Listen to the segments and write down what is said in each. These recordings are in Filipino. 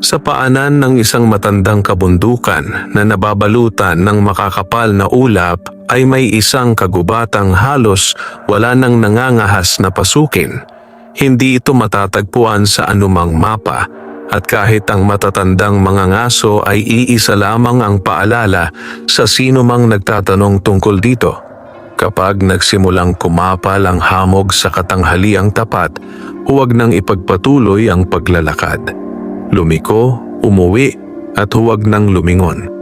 Sa paanan ng isang matandang kabundukan na nababalutan ng makakapal na ulap ay may isang kagubatang halos wala nang nangangahas na pasukin. Hindi ito matatagpuan sa anumang mapa at kahit ang matatandang mga ngaso ay iisa lamang ang paalala sa sino mang nagtatanong tungkol dito. Kapag nagsimulang kumapal ang hamog sa katanghaliang tapat, huwag nang ipagpatuloy ang paglalakad. Lumiko, umuwi at huwag nang lumingon.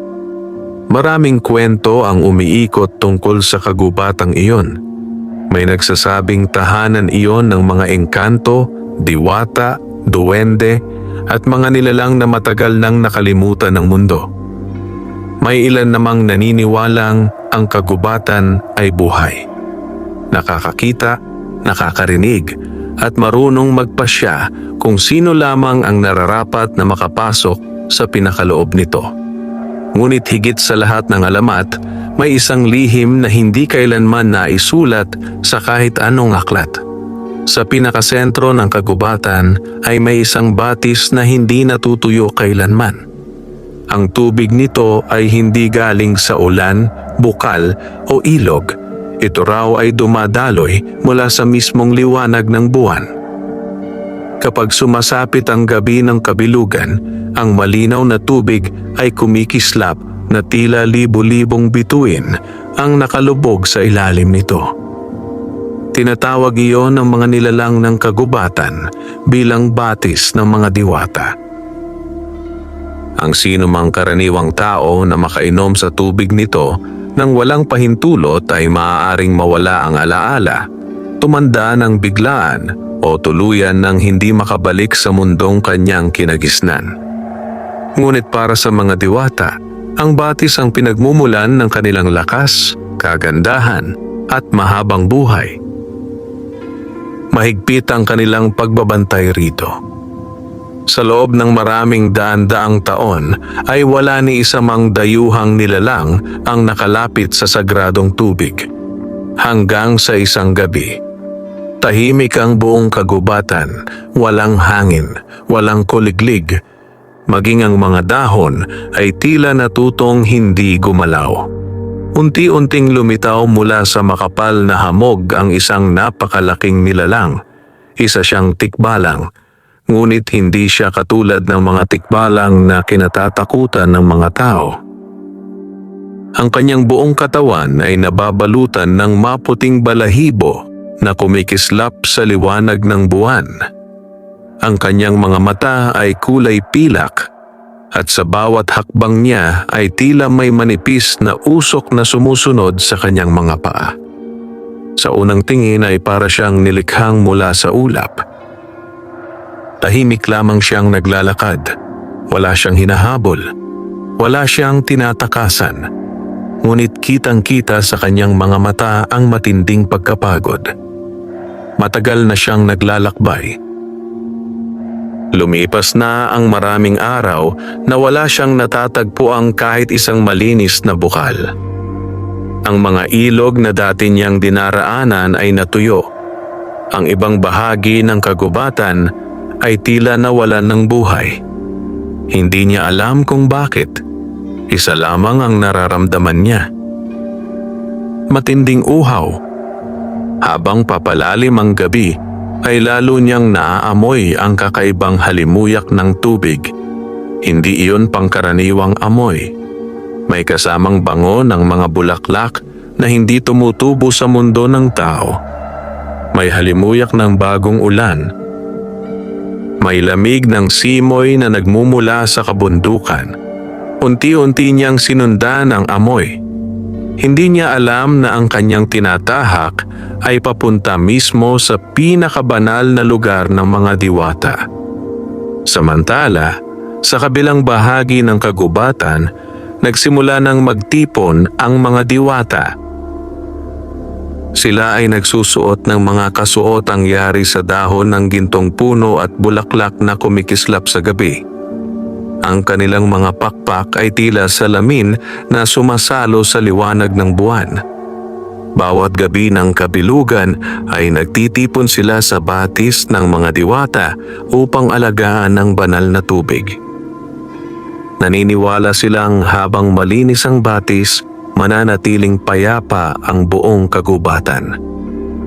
Maraming kwento ang umiikot tungkol sa kagubatang iyon. May nagsasabing tahanan iyon ng mga engkanto, diwata, duwende at mga nilalang na matagal nang nakalimutan ng mundo. May ilan namang naniniwalang ang kagubatan ay buhay. Nakakakita, nakakarinig at marunong magpasya kung sino lamang ang nararapat na makapasok sa pinakaloob nito. Ngunit higit sa lahat ng alamat, may isang lihim na hindi kailanman naisulat sa kahit anong aklat. Sa pinakasentro ng kagubatan ay may isang batis na hindi natutuyo kailanman. Ang tubig nito ay hindi galing sa ulan, bukal o ilog. Ito raw ay dumadaloy mula sa mismong liwanag ng buwan. Kapag sumasapit ang gabi ng kabilugan, ang malinaw na tubig ay kumikislap na tila libo-libong bituin ang nakalubog sa ilalim nito. Tinatawag iyon ng mga nilalang ng kagubatan bilang batis ng mga diwata. Ang sino mang karaniwang tao na makainom sa tubig nito nang walang pahintulot ay maaaring mawala ang alaala, tumanda ng biglaan o tuluyan ng hindi makabalik sa mundong kanyang kinagisnan. Ngunit para sa mga diwata, ang batis ang pinagmumulan ng kanilang lakas, kagandahan at mahabang buhay. Mahigpit ang kanilang pagbabantay rito. Sa loob ng maraming daan-daang taon ay wala ni isa mang dayuhang nilalang ang nakalapit sa sagradong tubig. Hanggang sa isang gabi, tahimik ang buong kagubatan, walang hangin, walang kuliglig, maging ang mga dahon ay tila natutong hindi gumalaw. Unti-unting lumitaw mula sa makapal na hamog ang isang napakalaking nilalang. Isa siyang tikbalang. Ngunit hindi siya katulad ng mga tikbalang na kinatatakutan ng mga tao. Ang kanyang buong katawan ay nababalutan ng maputing balahibo na kumikislap sa liwanag ng buwan. Ang kanyang mga mata ay kulay pilak at sa bawat hakbang niya ay tila may manipis na usok na sumusunod sa kanyang mga paa. Sa unang tingin ay para siyang nilikhang mula sa ulap. Tahimik lamang siyang naglalakad. Wala siyang hinahabol. Wala siyang tinatakasan. Ngunit kitang-kita sa kanyang mga mata ang matinding pagkapagod. Matagal na siyang naglalakbay. Lumipas na ang maraming araw na wala siyang natatagpuang kahit isang malinis na bukal. Ang mga ilog na dati niyang dinaraanan ay natuyo. Ang ibang bahagi ng kagubatan ay tila nawalan ng buhay. Hindi niya alam kung bakit. Isa lamang ang nararamdaman niya. Matinding uhaw. Habang papalalim ang gabi, ay lalo niyang naaamoy ang kakaibang halimuyak ng tubig. Hindi iyon pangkaraniwang amoy. May kasamang bango ng mga bulaklak na hindi tumutubo sa mundo ng tao. May halimuyak ng bagong ulan. May lamig ng simoy na nagmumula sa kabundukan. Unti-unti niyang sinundan ang amoy. Hindi niya alam na ang kanyang tinatahak ay papunta mismo sa pinakabanal na lugar ng mga diwata. Samantala, sa kabilang bahagi ng kagubatan, nagsimula ng magtipon ang mga diwata. Sila ay nagsusuot ng mga kasuotang yari sa dahon ng gintong puno at bulaklak na kumikislap sa gabi. Ang kanilang mga pakpak ay tila salamin na sumasalo sa liwanag ng buwan. Bawat gabi ng kabilugan ay nagtitipon sila sa batis ng mga diwata upang alagaan ang banal na tubig. Naniniwala silang habang malinis ang batis, mananatiling payapa ang buong kagubatan.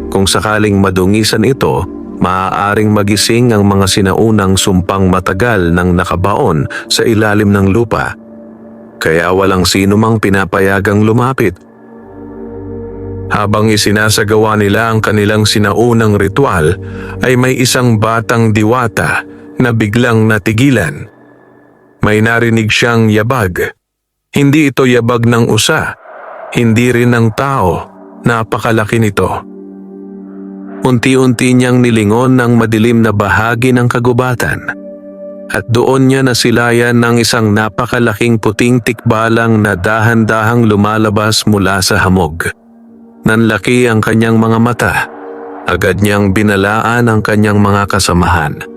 Kung sakaling madungisan ito, maaaring magising ang mga sinaunang sumpang matagal nang nakabaon sa ilalim ng lupa. Kaya walang sino mang pinapayagang lumapit. Habang isinasagawa nila ang kanilang sinaunang ritual, ay may isang batang diwata na biglang natigilan. May narinig siyang yabag. Hindi ito yabag ng usa, hindi rin ng tao, napakalaki nito. Unti-unti niyang nilingon ang madilim na bahagi ng kagubatan at doon niya nasilayan ng isang napakalaking puting tikbalang na dahan-dahang lumalabas mula sa hamog. Nanlaki ang kanyang mga mata, agad niyang binalaan ang kanyang mga kasamahan.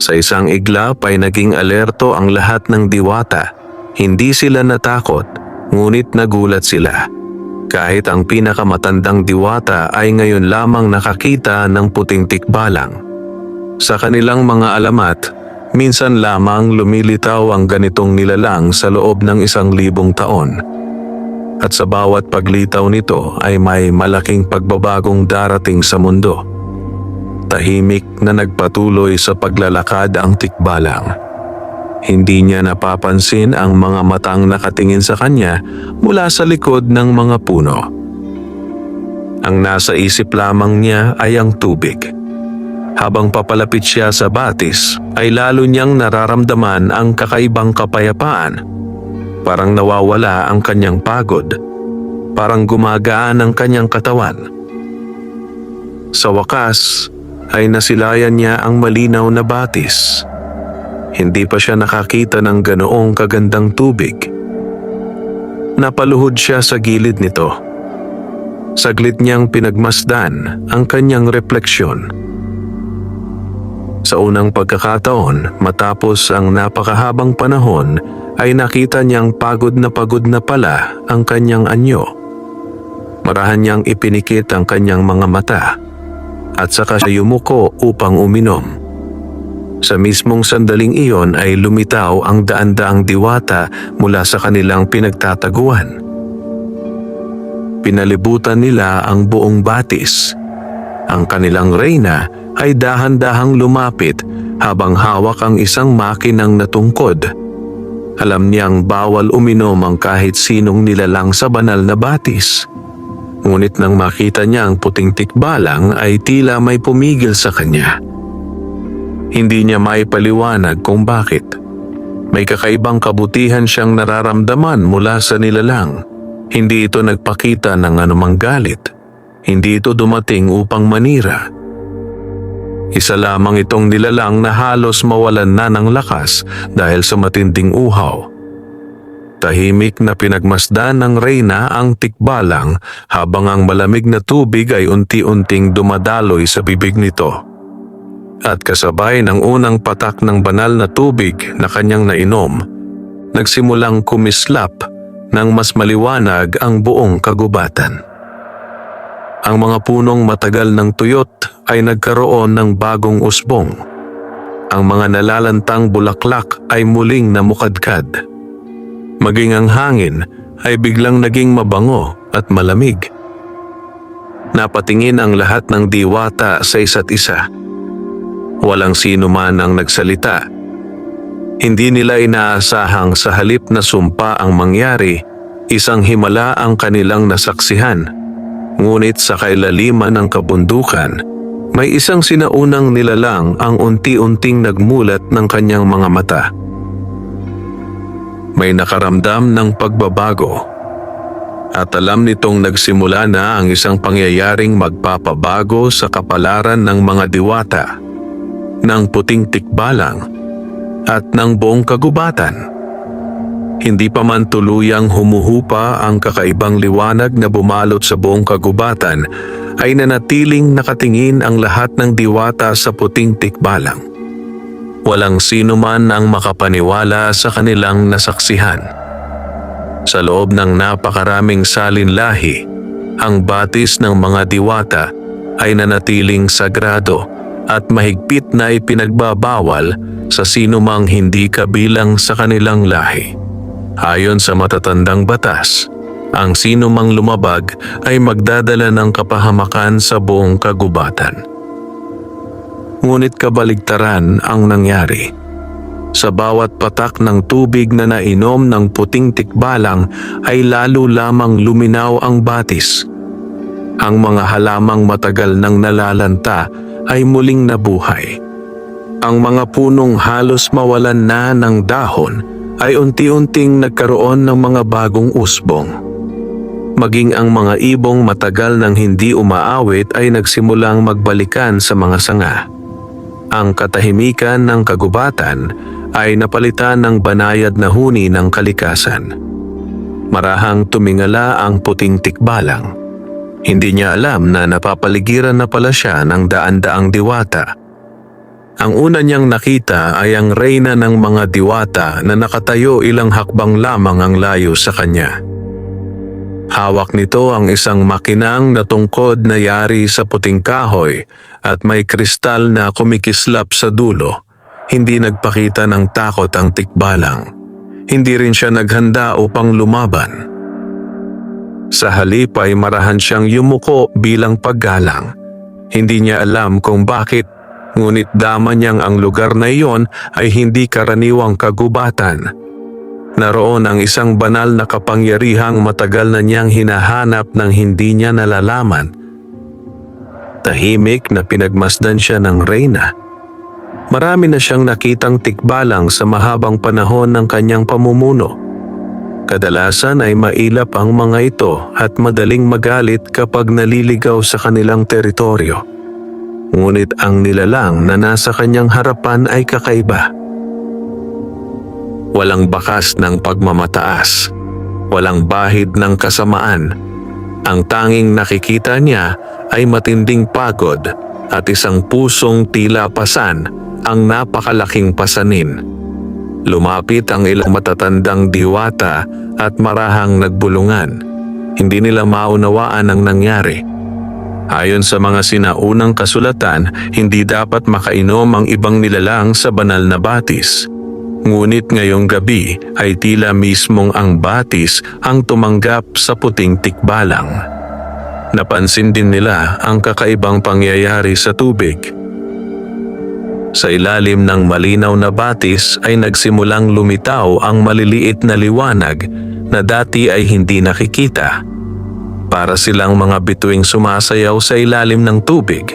Sa isang iglap ay naging alerto ang lahat ng diwata. Hindi sila natakot, ngunit nagulat sila. Kahit ang pinakamatandang diwata ay ngayon lamang nakakita ng puting tikbalang. Sa kanilang mga alamat, minsan lamang lumilitaw ang ganitong nilalang sa loob ng 1,000 taon. At sa bawat paglitaw nito ay may malaking pagbabagong darating sa mundo. Tahimik na nagpatuloy sa paglalakad ang tikbalang. Hindi niya napapansin ang mga matang nakatingin sa kanya mula sa likod ng mga puno. Ang nasa isip lamang niya ay ang tubig. Habang papalapit siya sa batis, ay lalo niyang nararamdaman ang kakaibang kapayapaan. Parang nawawala ang kanyang pagod. Parang gumagaan ang kanyang katawan. Sa wakas, ay nasilayan niya ang malinaw na batis. Hindi pa siya nakakita ng ganoong kagandang tubig. Napaluhod siya sa gilid nito. Saglit niyang pinagmasdan ang kanyang refleksyon. Sa unang pagkakataon, matapos ang napakahabang panahon, ay nakita niyang pagod na pala ang kanyang anyo. Marahan niyang ipinikit ang kanyang mga mata at saka siya yumuko upang uminom. Sa mismong sandaling iyon ay lumitaw ang daan-daang diwata mula sa kanilang pinagtataguan. Pinalibutan nila ang buong batis. Ang kanilang reyna ay dahan-dahang lumapit habang hawak ang isang makinang natungkod. Alam niyang bawal uminom ang kahit sinong nilalang sa banal na batis. Ngunit nang makita niya ang puting tikbalang ay tila may pumigil sa kanya. Hindi niya maipaliwanag kung bakit. May kakaibang kabutihan siyang nararamdaman mula sa nilalang. Hindi ito nagpakita ng anumang galit. Hindi ito dumating upang manira. Isa lamang itong nilalang na halos mawalan na ng lakas dahil sa matinding uhaw. Tahimik na pinagmasdan ng reyna ang tikbalang habang ang malamig na tubig ay unti-unting dumadaloy sa bibig nito. At kasabay ng unang patak ng banal na tubig na kanyang nainom, nagsimulang kumislap ng mas maliwanag ang buong kagubatan. Ang mga punong matagal ng tuyot ay nagkaroon ng bagong usbong. Ang mga nalalantang bulaklak ay muling namukadkad. Maging ang hangin ay biglang naging mabango at malamig. Napatingin ang lahat ng diwata sa isa't isa. Walang sino man ang nagsalita. Hindi nila inaasahang sa halip na sumpa ang mangyari, isang himala ang kanilang nasaksihan. Ngunit sa kailaliman ng kabundukan, may isang sinaunang nilalang ang unti-unting nagmulat ng kanyang mga mata. May nakaramdam ng pagbabago. At alam nitong nagsimula na ang isang pangyayaring magpapabago sa kapalaran ng mga diwata, ng puting tikbalang, at ng buong kagubatan. Hindi pa man tuluyang humuhupa ang kakaibang liwanag na bumalot sa buong kagubatan, ay nanatiling nakatingin ang lahat ng diwata sa puting tikbalang. Walang sino man ang makapaniwala sa kanilang nasaksihan. Sa loob ng napakaraming salinlahi, ang batis ng mga diwata ay nanatiling sagrado at mahigpit na ipinagbabawal sa sino mang hindi kabilang sa kanilang lahi. Ayon sa matatandang batas, ang sino mang lumabag ay magdadala ng kapahamakan sa buong kagubatan. Ngunit kabaligtaran ang nangyari. Sa bawat patak ng tubig na nainom ng puting tikbalang ay lalo lamang luminaw ang batis. Ang mga halamang matagal nang nalalanta ay muling nabuhay. Ang mga punong halos mawalan na ng dahon ay unti-unting nagkaroon ng mga bagong usbong. Maging ang mga ibong matagal nang hindi umaawit ay nagsimulang magbalikan sa mga sanga. Ang katahimikan ng kagubatan ay napalitan ng banayad na huni ng kalikasan. Marahang tumingala ang puting tikbalang. Hindi niya alam na napapaligiran na pala siya ng daan-daang diwata. Ang una niyang nakita ay ang reyna ng mga diwata na nakatayo ilang hakbang lamang ang layo sa kanya. Hawak nito ang isang makinang na tungkod na yari sa puting kahoy at may kristal na kumikislap sa dulo. Hindi nagpakita ng takot ang tikbalang. Hindi rin siya naghanda upang lumaban. Sa halip ay marahan siyang yumuko bilang paggalang. Hindi niya alam kung bakit, ngunit dama niyang ang lugar na iyon ay hindi karaniwang kagubatan. Naroon ang isang banal na kapangyarihang matagal na niyang hinahanap nang hindi niya nalalaman. Tahimik na pinagmasdan siya ng reyna. Marami na siyang nakitang tikbalang sa mahabang panahon ng kanyang pamumuno. Kadalasan ay mailap ang mga ito at madaling magalit kapag naliligaw sa kanilang teritoryo. Ngunit ang nilalang na nasa kanyang harapan ay kakaiba. Walang bakas ng pagmamataas, walang bahid ng kasamaan. Ang tanging nakikita niya ay matinding pagod at isang pusong tila pasan ang napakalaking pasanin. Lumapit ang ilang matatandang diwata at marahang nagbulungan. Hindi nila maunawaan ang nangyari. Ayon sa mga sinaunang kasulatan, hindi dapat makainom ang ibang nilalang sa banal na batis. Ngunit ngayong gabi ay tila mismong ang batis ang tumanggap sa puting tikbalang. Napansin din nila ang kakaibang pangyayari sa tubig. Sa ilalim ng malinaw na batis ay nagsimulang lumitaw ang maliliit na liwanag na dati ay hindi nakikita. Para silang mga bituing sumasayaw sa ilalim ng tubig.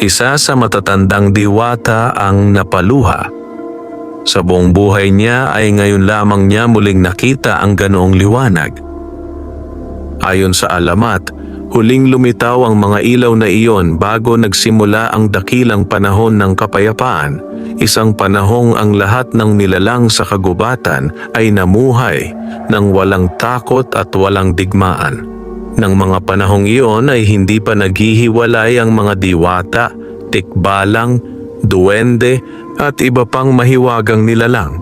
Isa sa matatandang diwata ang napaluha. Sa buong buhay niya ay ngayon lamang niya muling nakita ang ganoong liwanag. Ayon sa alamat, huling lumitaw ang mga ilaw na iyon bago nagsimula ang dakilang panahon ng kapayapaan, isang panahong ang lahat ng nilalang sa kagubatan ay namuhay ng walang takot at walang digmaan. Nang mga panahong iyon ay hindi pa naghihiwalay ang mga diwata, tikbalang, duwende at iba pang mahiwagang nilalang.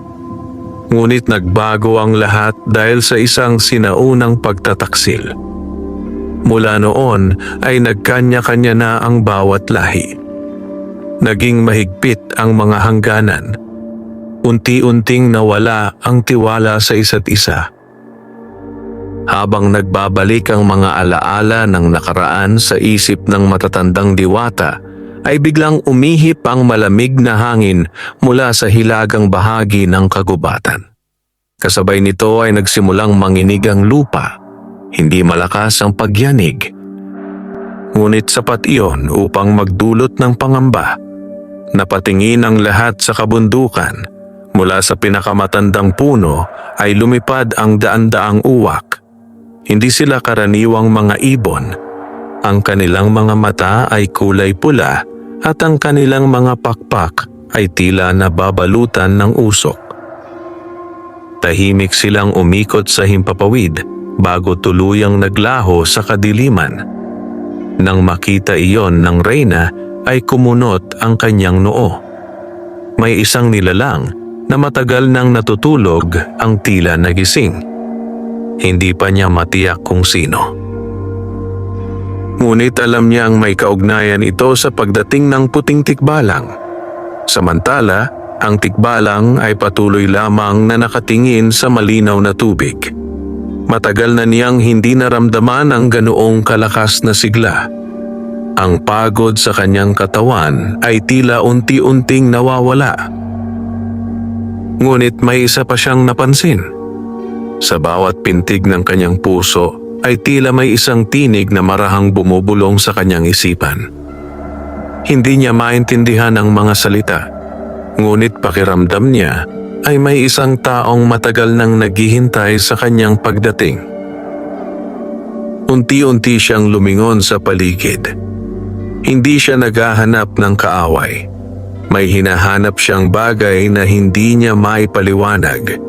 Ngunit nagbago ang lahat dahil sa isang sinaunang pagtataksil. Mula noon ay nagkanya-kanya na ang bawat lahi. Naging mahigpit ang mga hangganan. Unti-unting nawala ang tiwala sa isa't isa. Habang nagbabalik ang mga alaala ng nakaraan sa isip ng matatandang diwata, ay biglang umihip ang malamig na hangin mula sa hilagang bahagi ng kagubatan. Kasabay nito ay nagsimulang manginig ang lupa. Hindi malakas ang pagyanig. Ngunit sapat iyon upang magdulot ng pangamba. Napatingin ang lahat sa kabundukan. Mula sa pinakamatandang puno ay lumipad ang daan-daang uwak. Hindi sila karaniwang mga ibon. Ang kanilang mga mata ay kulay pula at ang kanilang mga pakpak ay tila nababalutan ng usok. Tahimik silang umikot sa himpapawid bago tuluyang naglaho sa kadiliman. Nang makita iyon ng reyna ay kumunot ang kanyang noo. May isang nilalang na matagal nang natutulog ang tila nagising. Hindi pa niya matiyak kung sino. Ngunit alam niyang may kaugnayan ito sa pagdating ng puting tikbalang. Samantala, Ang tikbalang ay patuloy lamang na nakatingin sa malinaw na tubig. Matagal na niyang hindi naramdaman ang ganoong kalakas na sigla. Ang pagod sa kanyang katawan ay tila unti-unting nawawala. Ngunit may isa pa siyang napansin. Sa bawat pintig ng kanyang puso ay tila may isang tinig na marahang bumubulong sa kanyang isipan. Hindi niya maintindihan ang mga salita, ngunit pakiramdam niya ay may isang taong matagal nang naghihintay sa kanyang pagdating. Unti-unti siyang lumingon sa paligid. Hindi siya naghahanap ng kaaway. May hinahanap siyang bagay na hindi niya maipaliwanag.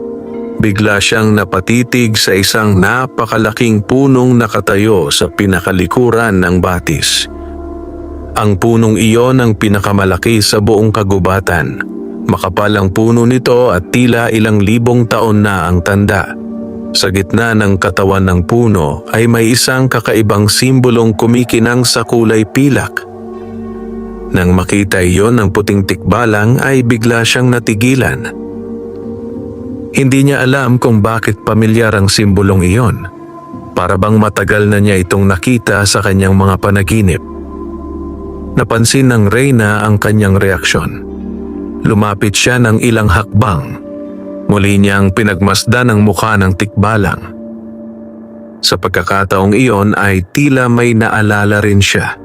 Bigla siyang napatitig sa isang napakalaking punong nakatayo sa pinakalikuran ng batis. Ang punong iyon ang pinakamalaki sa buong kagubatan. Makapal ang puno nito at tila ilang libong taon na ang tanda. Sa gitna ng katawan ng puno ay may isang kakaibang simbolong kumikinang sa kulay pilak. Nang makita iyon ng puting tikbalang ay bigla siyang natigilan. Hindi niya alam kung bakit pamilyar ang simbolong iyon. Para bang matagal na niya itong nakita sa kanyang mga panaginip. Napansin ng Reyna ang kanyang reaksyon. Lumapit siya ng ilang hakbang. Muli niyang pinagmasdan ang mukha ng tikbalang. Sa pagkakataong iyon ay tila may naalala rin siya.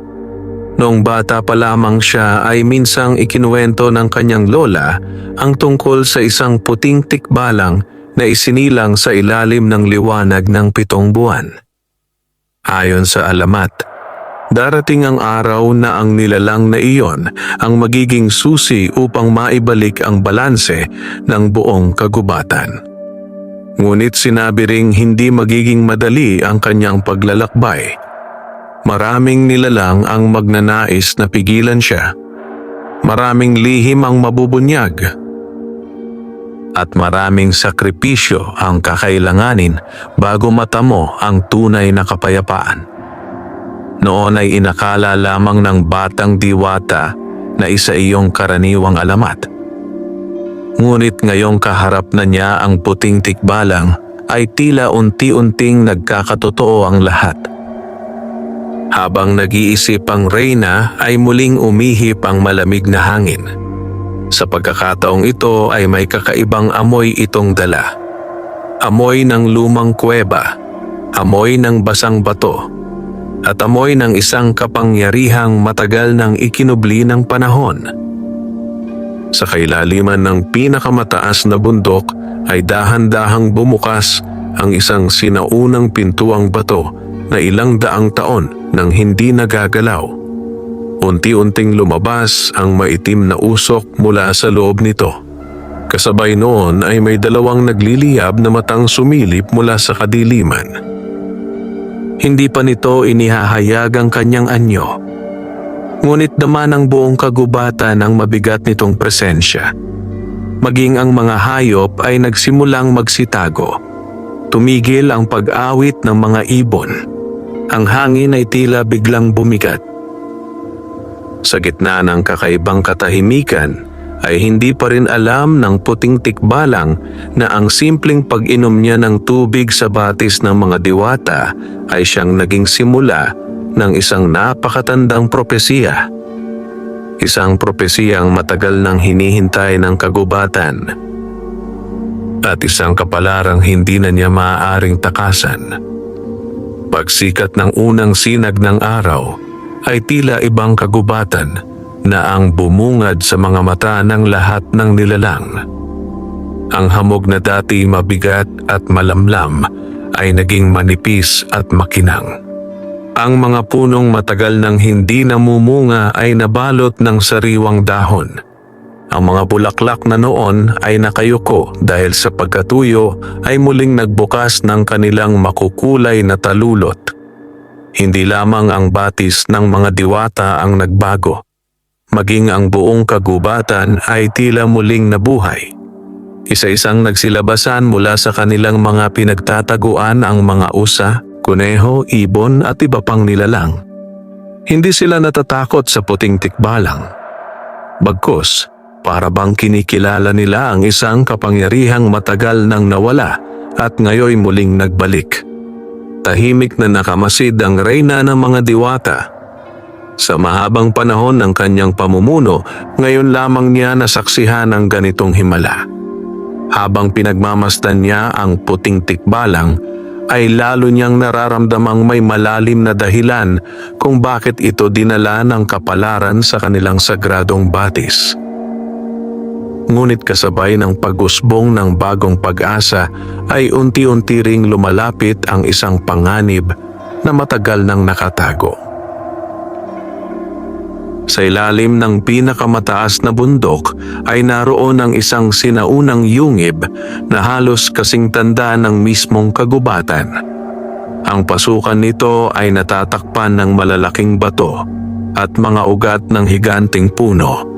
Noong bata pa lamang siya ay minsang ikinuwento ng kanyang lola ang tungkol sa isang puting tikbalang na isinilang sa ilalim ng liwanag ng 7 buwan. Ayon sa alamat, darating ang araw na ang nilalang na iyon ang magiging susi upang maibalik ang balanse ng buong kagubatan. Ngunit sinabi ring hindi magiging madali ang kanyang paglalakbay. Maraming nilalang ang magnanais na pigilan siya. Maraming lihim ang mabubunyag. At maraming sakripisyo ang kakailanganin bago matamo ang tunay na kapayapaan. Noon ay inakala lamang ng batang diwata na isa iyong karaniwang alamat. Ngunit ngayong kaharap na niya ang puting tikbalang ay tila unti-unting nagkakatotoo ang lahat. Habang nag-iisip ang Reyna ay muling umihip ang malamig na hangin. Sa pagkakataong ito ay may kakaibang amoy itong dala. Amoy ng lumang kuweba, amoy ng basang bato, at amoy ng isang kapangyarihang matagal nang ikinubli ng panahon. Sa kailaliman ng pinakamataas na bundok ay dahan-dahang bumukas ang isang sinaunang pintuang bato na ilang daang taon nang hindi nagagalaw. Unti-unting lumabas ang maitim na usok mula sa loob nito. Kasabay noon ay may 2 nagliliyab na matang sumilip mula sa kadiliman. Hindi pa nito inihahayag ang kanyang anyo. Ngunit naman ang buong kagubatan ang mabigat nitong presensya. Maging ang mga hayop ay nagsimulang magsitago. Tumigil ang pag-awit ng mga ibon. Ang hangin ay tila biglang bumigat. Sa gitna ng kakaibang katahimikan ay hindi pa rin alam ng puting tikbalang na ang simpleng pag-inom niya ng tubig sa batis ng mga diwata ay siyang naging simula ng isang napakatandang propesiya. Isang propesiyang matagal nang hinihintay ng kagubatan. At isang kapalarang hindi na niya maaaring takasan. Pagsikat ng unang sinag ng araw ay tila ibang kagubatan na ang bumungad sa mga mata ng lahat ng nilalang. Ang hamog na dati mabigat at malamlam ay naging manipis at makinang. Ang mga punong matagal nang hindi namumunga ay nabalot ng sariwang dahon. Ang mga bulaklak na noon ay nakayuko dahil sa pagkatuyo ay muling nagbukas ng kanilang makukulay na talulot. Hindi lamang ang batis ng mga diwata ang nagbago. Maging ang buong kagubatan ay tila muling nabuhay. Isa-isang nagsilabasan mula sa kanilang mga pinagtataguan ang mga usa, kuneho, ibon at iba pang nilalang. Hindi sila natatakot sa puting tikbalang. Bagkus, Para bang kinikilala nila ang isang kapangyarihang matagal nang nawala at ngayoy muling nagbalik. Tahimik na nakamasid ang reyna ng mga diwata. Sa mahabang panahon ng kanyang pamumuno, ngayon lamang niya nasaksihan ang ganitong himala. Habang pinagmamasdan niya ang puting tikbalang, ay lalo niyang nararamdamang may malalim na dahilan kung bakit ito dinala ng kapalaran sa kanilang sagradong batis. Ngunit kasabay ng pag-usbong ng bagong pag-asa ay unti-unti ring lumalapit ang isang panganib na matagal nang nakatago. Sa ilalim ng pinakamataas na bundok ay naroon ang isang sinaunang yungib na halos kasing tanda ng mismong kagubatan. Ang pasukan nito ay natatakpan ng malalaking bato at mga ugat ng higanting puno.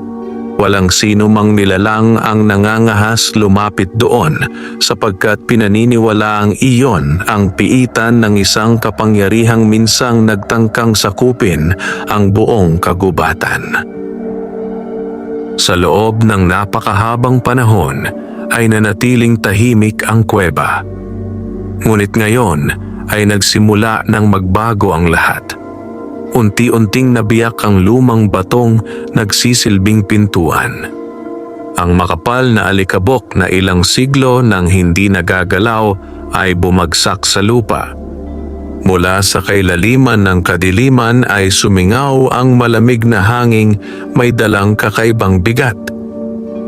Walang sino mang nilalang ang nangangahas lumapit doon sapagkat pinaniniwalaang iyon ang piitan ng isang kapangyarihang minsang nagtangkang sakupin ang buong kagubatan. Sa loob ng napakahabang panahon ay nanatiling tahimik ang kuweba. Ngunit ngayon ay nagsimula ng magbago ang lahat. Unti-unting nabiyak ang lumang batong nagsisilbing pintuan. Ang makapal na alikabok na ilang siglo nang hindi nagagalaw ay bumagsak sa lupa. Mula sa kailaliman ng kadiliman ay sumingaw ang malamig na hanging may dalang kakaibang bigat.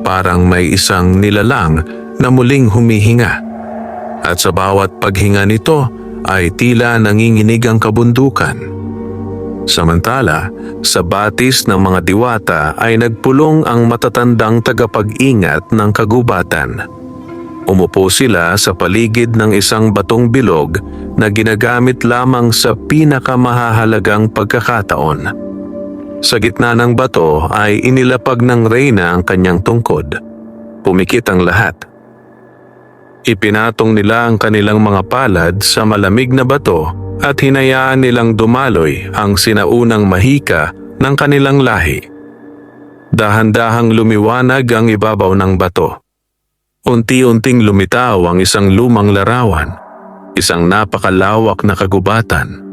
Parang may isang nilalang na muling humihinga. At sa bawat paghinga nito ay tila nanginginig ang kabundukan. Samantala, sa batis ng mga diwata ay nagpulong ang matatandang tagapag-ingat ng kagubatan. Umupo sila sa paligid ng isang batong bilog na ginagamit lamang sa pinakamahahalagang pagkakataon. Sa gitna ng bato ay inilapag ng reyna ang kanyang tungkod. Pumikit ang lahat. Ipinatong nila ang kanilang mga palad sa malamig na bato at hinayaan nilang dumaloy ang sinaunang mahika ng kanilang lahi. Dahan-dahang lumiwanag ang ibabaw ng bato. Unti-unting lumitaw ang isang lumang larawan, isang napakalawak na kagubatan.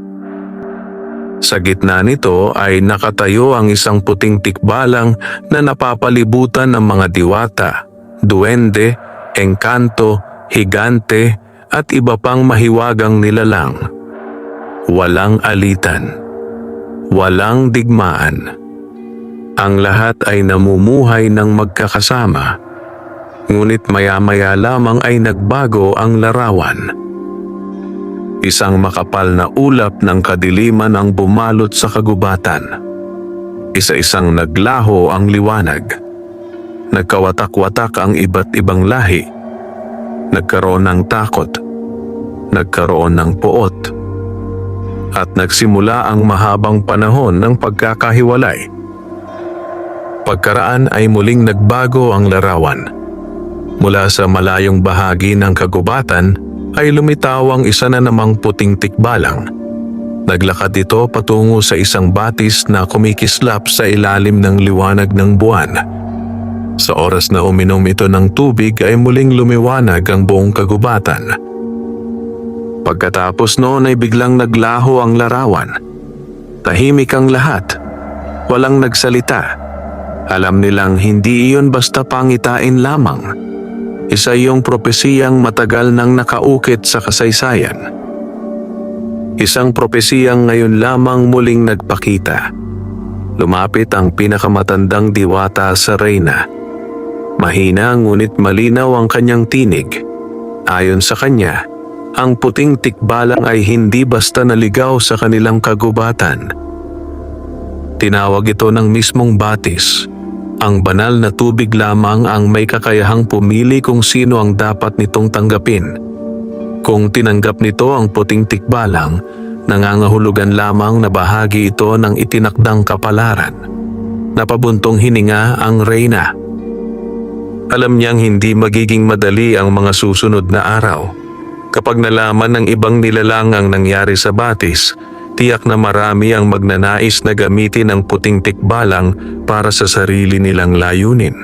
Sa gitna nito ay nakatayo ang isang puting tikbalang na napapalibutan ng mga diwata, duwende, engkanto, higante at iba pang mahiwagang nilalang. Walang alitan, walang digmaan. Ang lahat ay namumuhay ng magkakasama, ngunit maya-maya lamang ay nagbago ang larawan. Isang makapal na ulap ng kadiliman ang bumalot sa kagubatan. Isa-isang naglaho ang liwanag. Nagkawatak-watak ang iba't ibang lahi. Nagkaroon ng takot. Nagkaroon ng poot. At nagsimula ang mahabang panahon ng pagkakahiwalay. Pagkaraan ay muling nagbago ang larawan. Mula sa malayong bahagi ng kagubatan ay lumitaw ang isa na namang puting tikbalang. Naglakad ito patungo sa isang batis na kumikislap sa ilalim ng liwanag ng buwan. Sa oras na uminom ito ng tubig ay muling lumiwanag ang buong kagubatan. Pagkatapos noon ay biglang naglaho ang larawan. Tahimik ang lahat. Walang nagsalita. Alam nilang hindi iyon basta pangitain lamang. Isa iyong propesiyang matagal nang nakaukit sa kasaysayan. Isang propesiyang ngayon lamang muling nagpakita. Lumapit ang pinakamatandang diwata sa reyna. Mahina ngunit malinaw ang kanyang tinig. Ayon sa kanya, ang puting tikbalang ay hindi basta naligaw sa kanilang kagubatan. Tinawag ito ng mismong batis. Ang banal na tubig lamang ang may kakayahang pumili kung sino ang dapat nitong tanggapin. Kung tinanggap nito ang puting tikbalang, nangangahulugan lamang na bahagi ito ng itinakdang kapalaran. Napabuntong hininga ang reyna. Alam niyang hindi magiging madali ang mga susunod na araw. Kapag nalaman ng ibang nilalang ang nangyari sa batis, tiyak na marami ang magnanais na gamitin ang puting tikbalang para sa sarili nilang layunin.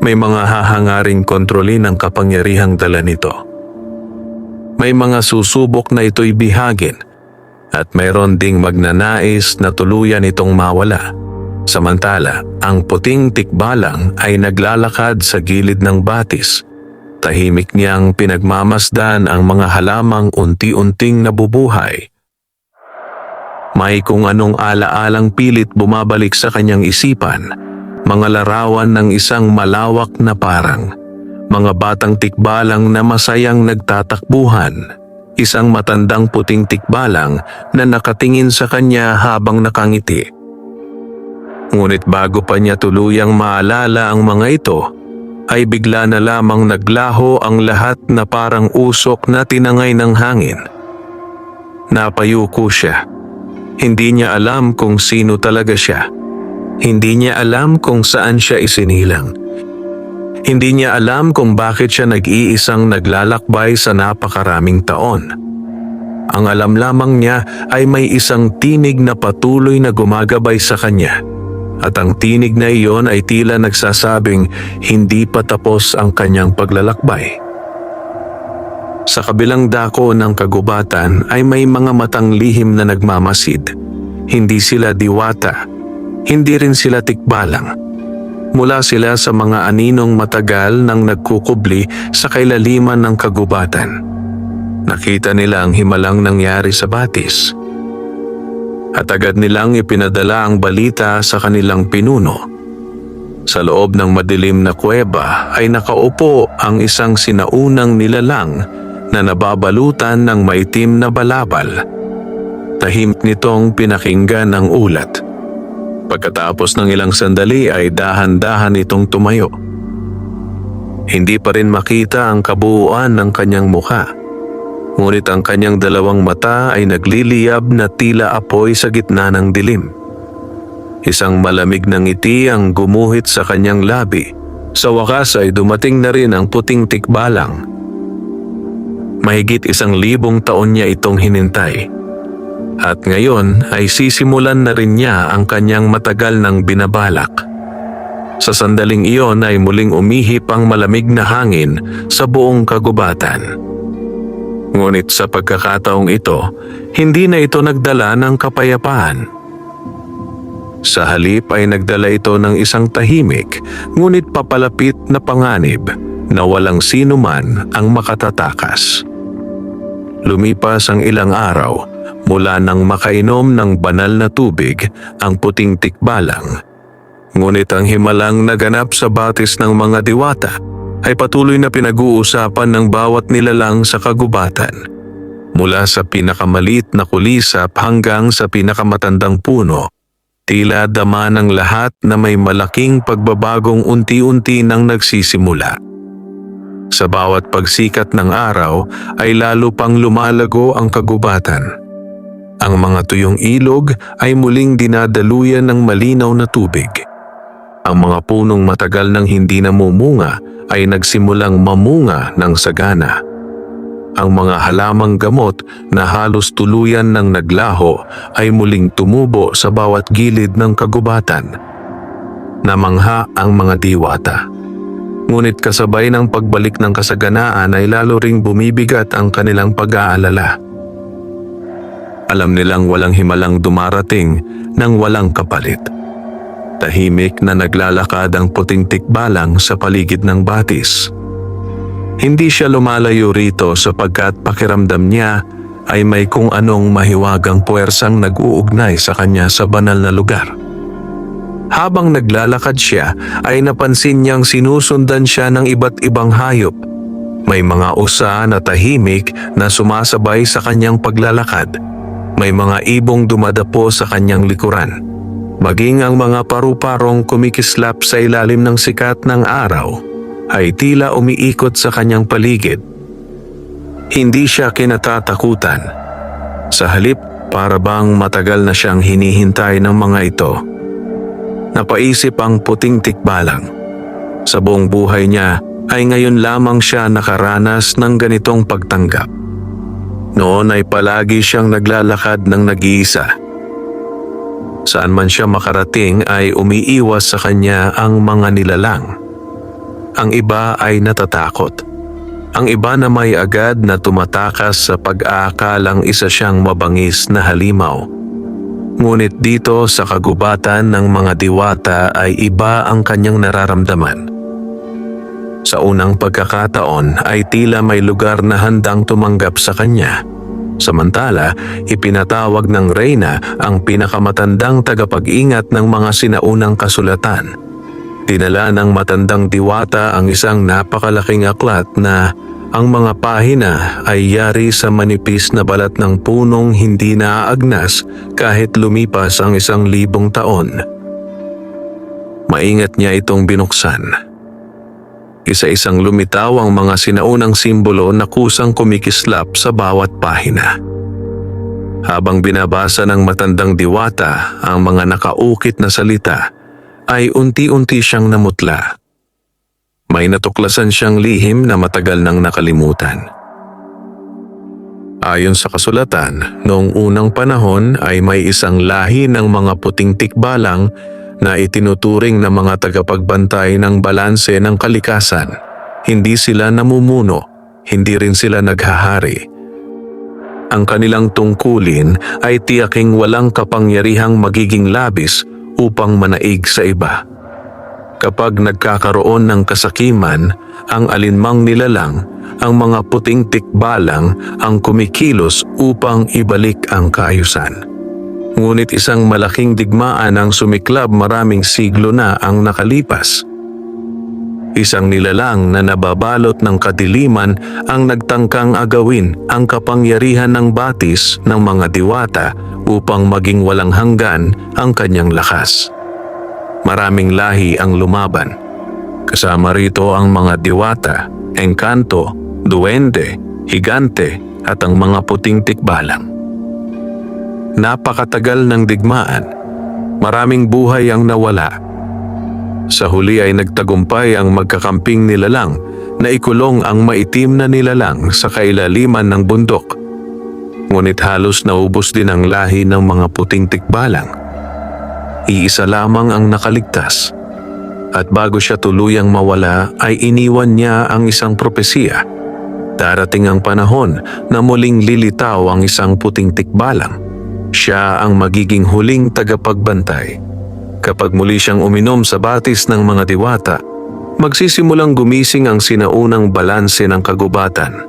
May mga hahangaring kontrolin ang kapangyarihang dala nito. May mga susubok na ito'y bihagin at mayroon ding magnanais na tuluyan itong mawala. Samantala, ang puting tikbalang ay naglalakad sa gilid ng batis. Tahimik niyang pinagmamasdan ang mga halamang unti-unting nabubuhay. May kung anong alaalang pilit bumabalik sa kanyang isipan, mga larawan ng isang malawak na parang, mga batang tikbalang na masayang nagtatakbuhan, isang matandang puting tikbalang na nakatingin sa kanya habang nakangiti. Ngunit bago pa niya tuluyang maalala ang mga ito, ay bigla na lamang naglaho ang lahat na parang usok na tinangay ng hangin. Napayuko siya. Hindi niya alam kung sino talaga siya. Hindi niya alam kung saan siya isinilang. Hindi niya alam kung bakit siya nag-iisang naglalakbay sa napakaraming taon. Ang alam lamang niya ay may isang tinig na patuloy na gumagabay sa kanya. At ang tinig na iyon ay tila nagsasabing hindi pa tapos ang kanyang paglalakbay. Sa kabilang dako ng kagubatan ay may mga matang lihim na nagmamasid. Hindi sila diwata. Hindi rin sila tikbalang. Mula sila sa mga aninong matagal nang nagkukubli sa kailaliman ng kagubatan. Nakita nila ang himalang nangyari sa batis. At agad nilang ipinadala ang balita sa kanilang pinuno. Sa loob ng madilim na kuweba ay nakaupo ang isang sinaunang nilalang na nababalutan ng maitim na balabal. Tahimik nitong pinakinggan ang ulat. Pagkatapos ng ilang sandali ay dahan-dahan itong tumayo. Hindi pa rin makita ang kabuuan ng kanyang mukha. Ngunit ang kanyang dalawang mata ay nagliliyab na tila apoy sa gitna ng dilim. Isang malamig na ngiti ang gumuhit sa kanyang labi. Sa wakas ay dumating na rin ang puting tikbalang. Mahigit 1,000 taon niya itong hinintay. At ngayon ay sisimulan na rin niya ang kanyang matagal nang binabalak. Sa sandaling iyon ay muling umihip ang malamig na hangin sa buong kagubatan. Ngunit sa pagkakataong ito, hindi na ito nagdala ng kapayapaan. Sa halip ay nagdala ito ng isang tahimik, ngunit papalapit na panganib na walang sino man ang makatatakas. Lumipas ang ilang araw mula nang makainom ng banal na tubig ang puting tikbalang. Ngunit ang himalang naganap sa batis ng mga diwata ay patuloy na pinag-uusapan ng bawat nilalang sa kagubatan. Mula sa pinakamalit na kulisap hanggang sa pinakamatandang puno, tila dama ng lahat na may malaking pagbabagong unti-unti nang nagsisimula. Sa bawat pagsikat ng araw ay lalo pang lumalago ang kagubatan. Ang mga tuyong ilog ay muling dinadaluyan ng malinaw na tubig. Ang mga punong matagal nang hindi namumunga ay nagsimulang mamunga ng sagana. Ang mga halamang gamot na halos tuluyan ng naglaho ay muling tumubo sa bawat gilid ng kagubatan. Namangha ang mga diwata. Ngunit kasabay ng pagbalik ng kasaganaan ay lalo ring bumibigat ang kanilang pag-aalala. Alam nilang walang himalang dumarating nang walang kapalit. Tahimik na naglalakad ang puting tikbalang sa paligid ng batis. Hindi siya lumalayo rito sapagkat pakiramdam niya ay may kung anong mahiwagang puwersang nag-uugnay sa kanya sa banal na lugar. Habang naglalakad siya ay napansin niyang sinusundan siya ng iba't ibang hayop. May mga usa na tahimik na sumasabay sa kanyang paglalakad. May mga ibong dumadapo sa kanyang likuran. Maging ang mga paru-parong kumikislap sa ilalim ng sikat ng araw ay tila umiikot sa kanyang paligid. Hindi siya kinatatakutan. Sa halip, para bang matagal na siyang hinihintay ng mga ito. Napaisip ang puting tikbalang. Sa buong buhay niya ay ngayon lamang siya nakaranas ng ganitong pagtanggap. Noon ay palagi siyang naglalakad ng nag-iisa. Saan man siya makarating ay umiiwas sa kanya ang mga nilalang. ang iba ay natatakot. Ang iba na may agad na tumatakas sa pag-aakalang isa siyang mabangis na halimaw. Ngunit dito sa kagubatan ng mga diwata ay iba ang kanyang nararamdaman. Sa unang pagkakataon ay tila may lugar na handang tumanggap sa kanya. Samantala, ipinatawag ng reyna ang pinakamatandang tagapag-ingat ng mga sinaunang kasulatan. Dinala ng matandang diwata ang isang napakalaking aklat na ang mga pahina ay yari sa manipis na balat ng punong hindi naaagnas kahit lumipas ang 1,000 taon. Maingat niya itong binuksan. Isa-isang lumitaw ang mga sinaunang simbolo na kusang kumikislap sa bawat pahina. Habang binabasa ng matandang diwata ang mga nakaukit na salita, ay unti-unti siyang namutla. May natuklasan siyang lihim na matagal nang nakalimutan. Ayon sa kasulatan, noong unang panahon ay may isang lahi ng mga puting tikbalang na itinuturing na mga tagapagbantay ng balanse ng kalikasan. Hindi sila namumuno, hindi rin sila naghahari. Ang kanilang tungkulin ay tiyaking walang kapangyarihang magiging labis upang manaig sa iba. Kapag nagkakaroon ng kasakiman, ang alinmang nilalang, ang mga puting tikbalang ang kumikilos upang ibalik ang kaayusan. Ngunit isang malaking digmaan ang sumiklab maraming siglo na ang nakalipas. Isang nilalang na nababalot ng kadiliman ang nagtangkang agawin ang kapangyarihan ng batis ng mga diwata upang maging walang hanggan ang kanyang lakas. Maraming lahi ang lumaban. Kasama rito ang mga diwata, engkanto, duwende, higante at ang mga puting tikbalang. Napakatagal ng digmaan. Maraming buhay ang nawala. Sa huli ay nagtagumpay ang magkakamping nilalang na ikulong ang maitim na nilalang sa kailaliman ng bundok. Ngunit halos naubos din ang lahi ng mga puting tikbalang. Iisa lamang ang nakaligtas. At bago siya tuluyang mawala ay iniwan niya ang isang propesiya. Darating ang panahon na muling lilitaw ang isang puting tikbalang. Siya ang magiging huling tagapagbantay. Kapag muli siyang uminom sa batis ng mga diwata, magsisimulang gumising ang sinaunang balanse ng kagubatan.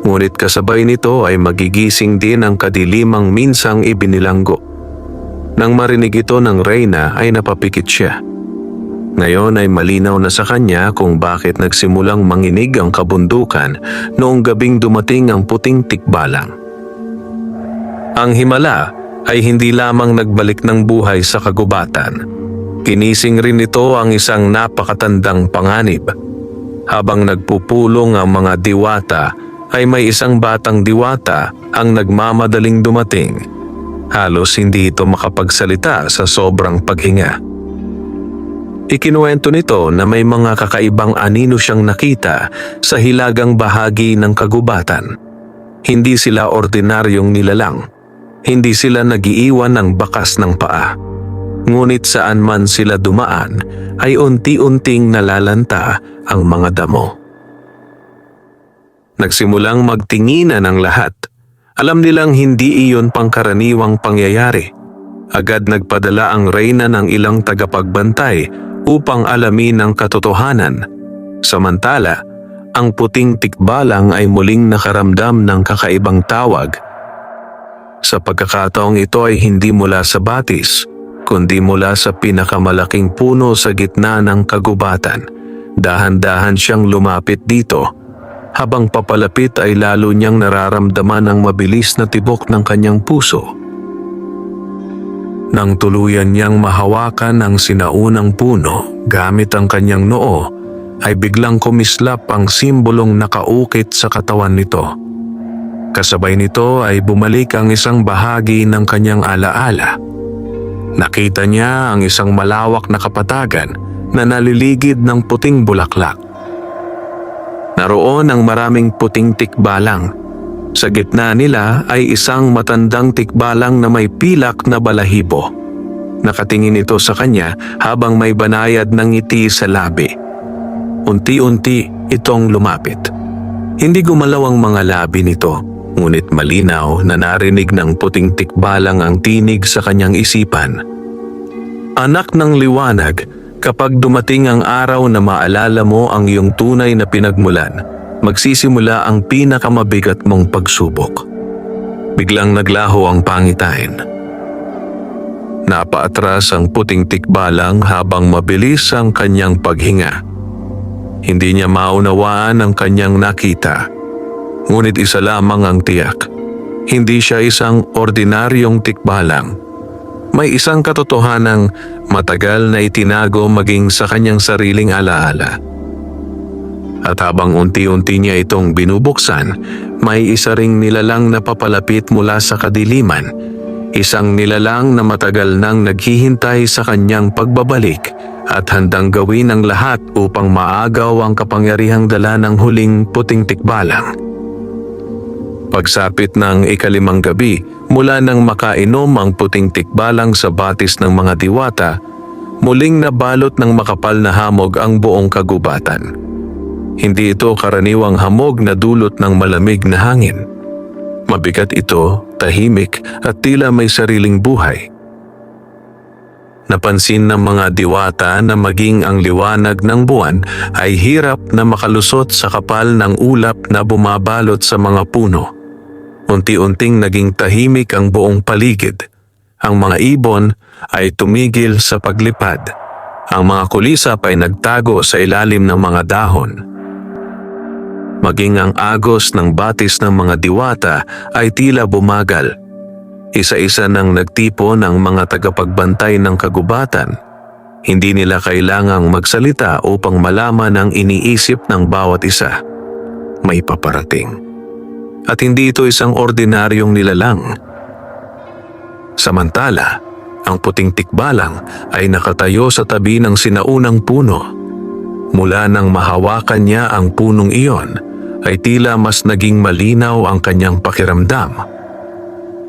Ngunit kasabay nito ay magigising din ang kadilimang minsang ibinilanggo. Nang marinig ito ng reyna ay napapikit siya. Ngayon ay malinaw na sa kanya kung bakit nagsimulang manginig ang kabundukan noong gabing dumating ang puting tikbalang. Ang himala ay hindi lamang nagbalik ng buhay sa kagubatan. Kinising rin ito ang isang napakatandang panganib. Habang nagpupulong ang mga diwata ay may isang batang diwata ang nagmamadaling dumating. Halos hindi ito makapagsalita sa sobrang paghinga. Ikinuwento nito na may mga kakaibang anino siyang nakita sa hilagang bahagi ng kagubatan. Hindi sila ordinaryong nilalang. Hindi sila nagiiwan ng bakas ng paa. Ngunit saan man sila dumaan ay unti-unting nalalanta ang mga damo. Nagsimulang magtinginan ang lahat. Alam nilang hindi iyon pangkaraniwang pangyayari. Agad nagpadala ang reyna ng ilang tagapagbantay upang alamin ang katotohanan. Samantala, ang puting tikbalang ay muling nakaramdam ng kakaibang tawag. Sa pagkakataong ito ay hindi mula sa batis, kundi mula sa pinakamalaking puno sa gitna ng kagubatan. Dahan-dahan siyang lumapit dito. Habang papalapit ay lalo niyang nararamdaman ang mabilis na tibok ng kanyang puso. Nang tuluyan niyang mahawakan ang sinaunang puno gamit ang kanyang noo, ay biglang kumislap ang simbolong nakaukit sa katawan nito. Kasabay nito ay bumalik ang isang bahagi ng kanyang alaala. Nakita niya ang isang malawak na kapatagan na naliligid ng puting bulaklak. Naroon ang maraming puting tikbalang. Sa gitna nila ay isang matandang tikbalang na may pilak na balahibo. Nakatingin ito sa kanya habang may banayad ng ngiti sa labi. Unti-unti itong lumapit. Hindi gumalaw ang mga labi nito, ngunit malinaw na narinig ng puting tikbalang ang tinig sa kanyang isipan. Anak ng liwanag, kapag dumating ang araw na maalala mo ang iyong tunay na pinagmulan, magsisimula ang pinakamabigat mong pagsubok. Biglang naglaho ang pangitain. Napaatras ang puting tikbalang habang mabilis ang kanyang paghinga. Hindi niya maunawaan ang kanyang nakita. Ngunit isa lamang ang tiyak. Hindi siya isang ordinaryong tikbalang. May isang katotohanang matagal na itinago maging sa kanyang sariling alaala. At habang unti-unti niya itong binubuksan, may isa ring nilalang na papalapit mula sa kadiliman. Isang nilalang na matagal nang naghihintay sa kanyang pagbabalik at handang gawin ang lahat upang maagaw ang kapangyarihang dala ng huling puting tikbalang. Pagsapit ng ikalimang gabi, mula nang makainom ang puting tikbalang sa batis ng mga diwata, muling nabalot ng makapal na hamog ang buong kagubatan. Hindi ito karaniwang hamog na dulot ng malamig na hangin. Mabigat ito, tahimik at tila may sariling buhay. Napansin ng mga diwata na maging ang liwanag ng buwan ay hirap na makalusot sa kapal ng ulap na bumabalot sa mga puno. Unti-unting naging tahimik ang buong paligid. Ang mga ibon ay tumigil sa paglipad. Ang mga kulisap ay nagtago sa ilalim ng mga dahon. Maging ang agos ng batis ng mga diwata ay tila bumagal. Isa-isa nang nagtipon ang mga tagapagbantay ng kagubatan. Hindi nila kailangang magsalita upang malaman ang iniisip ng bawat isa. May paparating. At hindi ito isang ordinaryong nilalang. Samantala, ang puting tikbalang ay nakatayo sa tabi ng sinaunang puno. Mula nang mahawakan niya ang punong iyon, ay tila mas naging malinaw ang kanyang pakiramdam.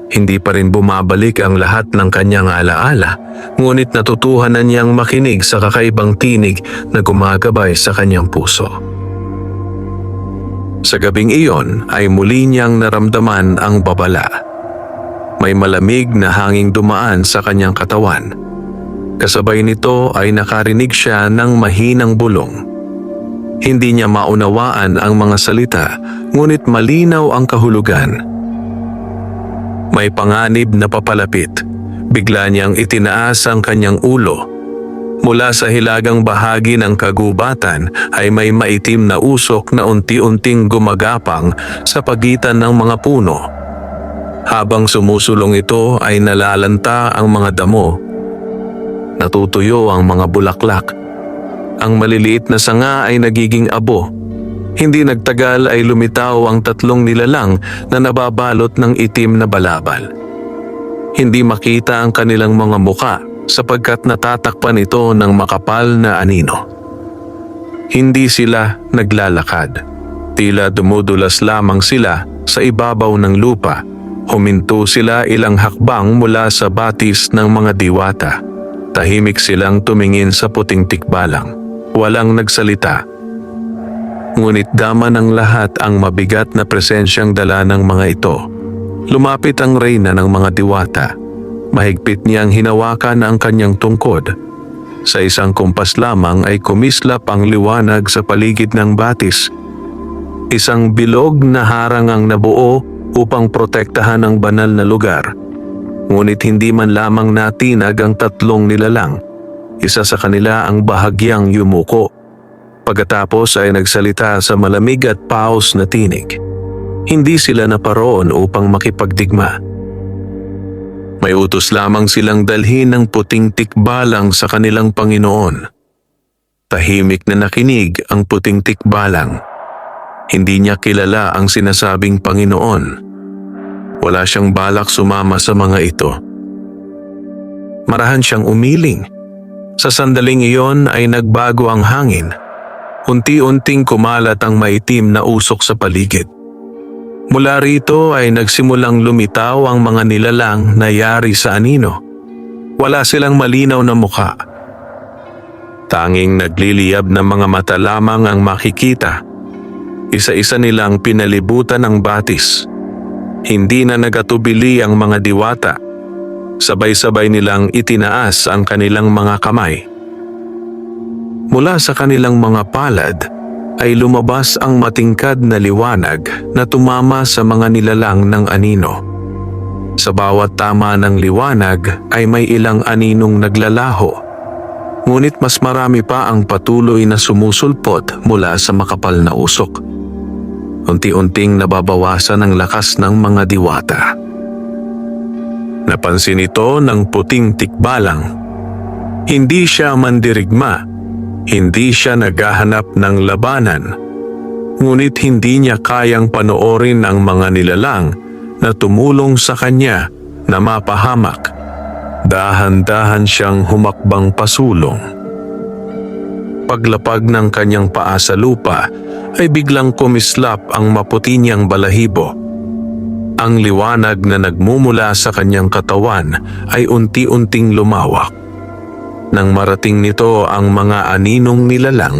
Hindi pa rin bumabalik ang lahat ng kanyang alaala, ngunit natutuhanan niyang makinig sa kakaibang tinig na gumagabay sa kanyang puso. Sa gabing iyon ay muli niyang naramdaman ang babala. May malamig na hanging dumaan sa kanyang katawan. Kasabay nito ay nakarinig siya ng mahinang bulong. Hindi niya maunawaan ang mga salita, ngunit malinaw ang kahulugan. May panganib na papalapit. Bigla niyang itinaas ang kanyang ulo. Mula sa hilagang bahagi ng kagubatan ay may maitim na usok na unti-unting gumagapang sa pagitan ng mga puno. Habang sumusulong ito ay nalalanta ang mga damo. Natutuyo ang mga bulaklak. Ang maliliit na sanga ay nagiging abo. Hindi nagtagal ay lumitaw ang tatlong nilalang na nababalot ng itim na balabal. Hindi makita ang kanilang mga muka sapagkat natatakpan ito ng makapal na anino. Hindi sila naglalakad. Tila dumudulas lamang sila sa ibabaw ng lupa. Huminto sila ilang hakbang mula sa batis ng mga diwata. Tahimik silang tumingin sa puting tikbalang. Walang nagsalita. Ngunit dama ng lahat ang mabigat na presensyang dala ng mga ito. Lumapit ang reyna ng mga diwata. Mahigpit niyang hinawakan ang kanyang tungkod. Sa isang kumpas lamang ay kumislap ang liwanag sa paligid ng batis. Isang bilog na harang ang nabuo upang protektahan ang banal na lugar. Ngunit hindi man lamang natinag ang tatlong nilalang. Isa sa kanila ang bahagyang yumuko. Pagkatapos ay nagsalita sa malamig at paos na tinig. Hindi sila naparoon upang makipagdigma. May utos lamang silang dalhin ng puting tikbalang sa kanilang Panginoon. Tahimik na nakinig ang puting tikbalang. Hindi niya kilala ang sinasabing Panginoon. Wala siyang balak sumama sa mga ito. Marahan siyang umiling. Sa sandaling iyon ay nagbago ang hangin. Unti-unting kumalat ang maitim na usok sa paligid. Mula rito ay nagsimulang lumitaw ang mga nilalang na yari sa anino. Wala silang malinaw na mukha. Tanging nagliliyab na mga mata lamang ang makikita. Isa-isa nilang pinalibutan ng batis. Hindi na nagatubili ang mga diwata. Sabay-sabay nilang itinaas ang kanilang mga kamay. Mula sa kanilang mga palad ay lumabas ang matingkad na liwanag na tumama sa mga nilalang ng anino. Sa bawat tama ng liwanag ay may ilang aninong naglalaho. Ngunit mas marami pa ang patuloy na sumusulpot mula sa makapal na usok. Unti-unting nababawasan ang lakas ng mga diwata. Napansin ito ng puting tikbalang. Hindi siya mandirigma, hindi siya naghahanap ng labanan, ngunit hindi niya kayang panoorin ang mga nilalang na tumulong sa kanya na mapahamak. Dahan-dahan siyang humakbang pasulong. Paglapag ng kanyang paa sa lupa ay biglang kumislap ang maputi niyang balahibo. Ang liwanag na nagmumula sa kanyang katawan ay unti-unting lumawak. Nang marating nito ang mga aninong nilalang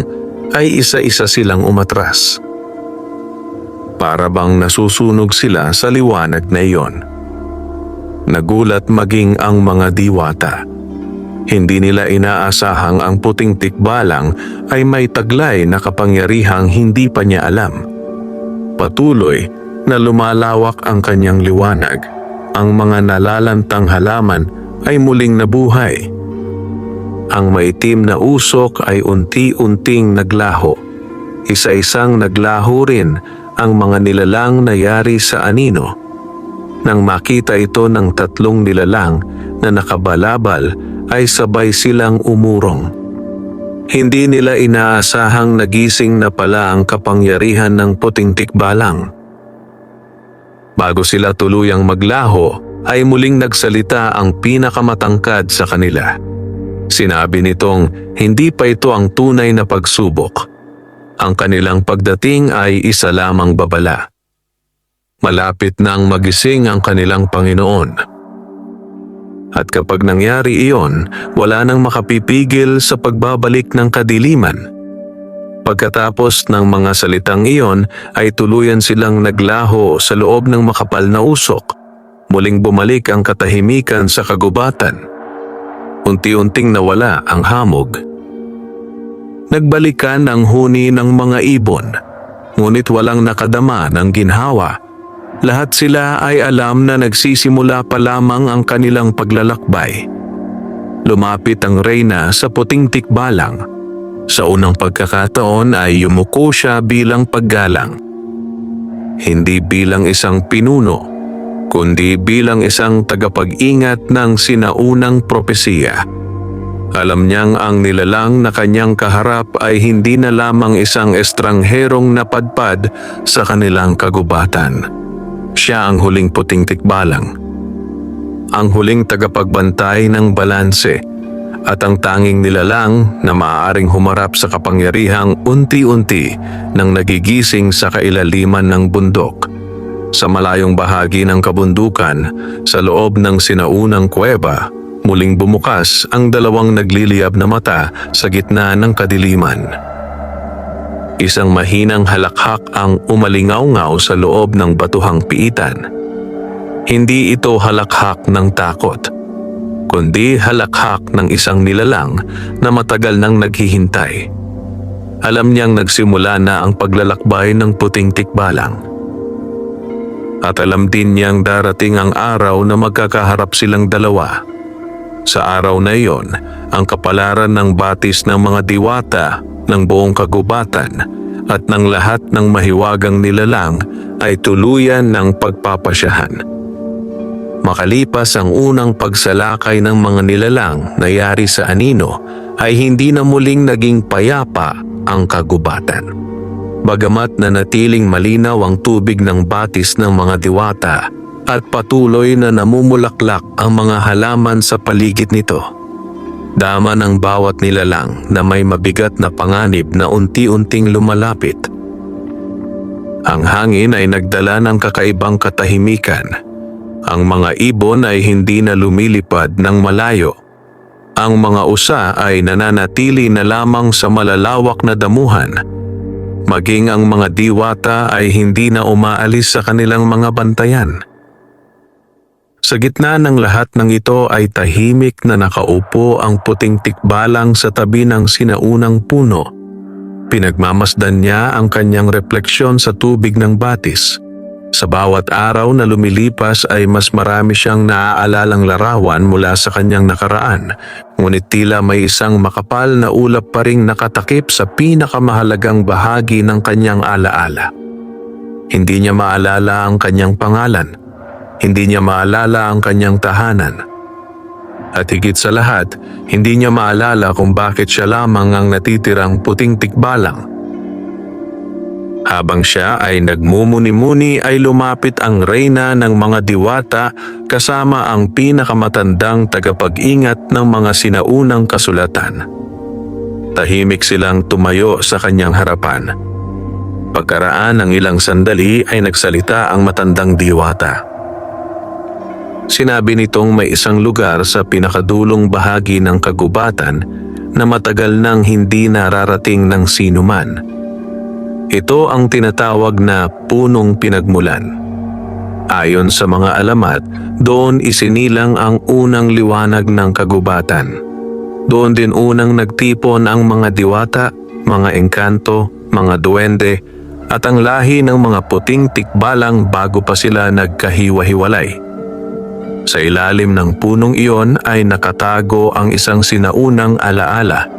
ay isa-isa silang umatras. Para bang nasusunog sila sa liwanag na iyon. Nagulat maging ang mga diwata. Hindi nila inaasahang ang puting tikbalang ay may taglay na kapangyarihang hindi pa niya alam. Patuloy na lumalawak ang kanyang liwanag. Ang mga nalalantang halaman ay muling nabuhay. Ang maitim na usok ay unti-unting naglaho. Isa-isang naglaho rin ang mga nilalang na yari sa anino. Nang makita ito ng tatlong nilalang na nakabalabal ay sabay silang umurong. Hindi nila inaasahang nagising na pala ang kapangyarihan ng puting tikbalang. Bago sila tuluyang maglaho ay muling nagsalita ang pinakamatangkad sa kanila. Sinabi nitong hindi pa ito ang tunay na pagsubok. Ang kanilang pagdating ay isa lamang babala. Malapit nang magising ang kanilang Panginoon. At kapag nangyari iyon, wala nang makapipigil sa pagbabalik ng kadiliman. Pagkatapos ng mga salitang iyon ay tuluyan silang naglaho sa loob ng makapal na usok. Muling bumalik ang katahimikan sa kagubatan. Unti-unting nawala ang hamog. Nagbalikan ang huni ng mga ibon, ngunit walang nakadama ng ginhawa. Lahat sila ay alam na nagsisimula pa lamang ang kanilang paglalakbay. Lumapit ang reyna sa puting tikbalang. Sa unang pagkakataon ay yumuko siya bilang paggalang. Hindi bilang isang pinuno, kundi bilang isang tagapag-ingat ng sinaunang propesiya. Alam niyang ang nilalang na kanyang kaharap ay hindi na lamang isang estrangherong napadpad sa kanilang kagubatan. Siya ang huling puting tikbalang. Ang huling tagapagbantay ng balanse at ang tanging nilalang na maaaring humarap sa kapangyarihang unti-unti nang nagigising sa kailaliman ng bundok. Sa malayong bahagi ng kabundukan, sa loob ng sinaunang kuweba, muling bumukas ang dalawang nagliliyab na mata sa gitna ng kadiliman. Isang mahinang halakhak ang umalingaw-ngaw sa loob ng batuhang piitan. Hindi ito halakhak ng takot, kundi halakhak ng isang nilalang na matagal nang naghihintay. Alam niyang nagsimula na ang paglalakbay ng puting tikbalang. At alam din niyang darating ang araw na magkakaharap silang dalawa. Sa araw na iyon, ang kapalaran ng batis ng mga diwata ng buong kagubatan at ng lahat ng mahiwagang nilalang ay tuluyan ng pagpapasyahan. Makalipas ang unang pagsalakay ng mga nilalang na yari sa anino, ay hindi na muling naging payapa ang kagubatan. Bagamat nanatiling malinaw ang tubig ng batis ng mga diwata at patuloy na namumulaklak ang mga halaman sa paligid nito. Dama ng bawat nilalang na may mabigat na panganib na unti-unting lumalapit. Ang hangin ay nagdala ng kakaibang katahimikan. Ang mga ibon ay hindi na lumilipad ng malayo. Ang mga usa ay nananatili na lamang sa malalawak na damuhan. Maging ang mga diwata ay hindi na umaalis sa kanilang mga bantayan. Sa gitna ng lahat ng ito ay tahimik na nakaupo ang puting tikbalang sa tabi ng sinaunang puno. Pinagmamasdan niya ang kanyang refleksyon sa tubig ng batis. Sa bawat araw na lumilipas ay mas marami siyang naaalalang larawan mula sa kanyang nakaraan. Ngunit tila may isang makapal na ulap pa ring nakatakip sa pinakamahalagang bahagi ng kanyang alaala. Hindi niya maalala ang kanyang pangalan. Hindi niya maalala ang kanyang tahanan. At higit sa lahat, hindi niya maalala kung bakit siya lamang ang natitirang puting tikbalang. Habang siya ay nagmumuni-muni ay lumapit ang reyna ng mga diwata kasama ang pinakamatandang tagapag-ingat ng mga sinaunang kasulatan. Tahimik silang tumayo sa kanyang harapan. Pagkaraan ng ilang sandali ay nagsalita ang matandang diwata. Sinabi nitong may isang lugar sa pinakadulong bahagi ng kagubatan na matagal nang hindi nararating ng sinuman. Ito ang tinatawag na punong pinagmulan. Ayon sa mga alamat, doon isinilang ang unang liwanag ng kagubatan. Doon din unang nagtipon ang mga diwata, mga engkanto, mga duwende, at ang lahi ng mga puting tikbalang bago pa sila nagkahiwa-hiwalay. Sa ilalim ng punong iyon ay nakatago ang isang sinaunang alaala.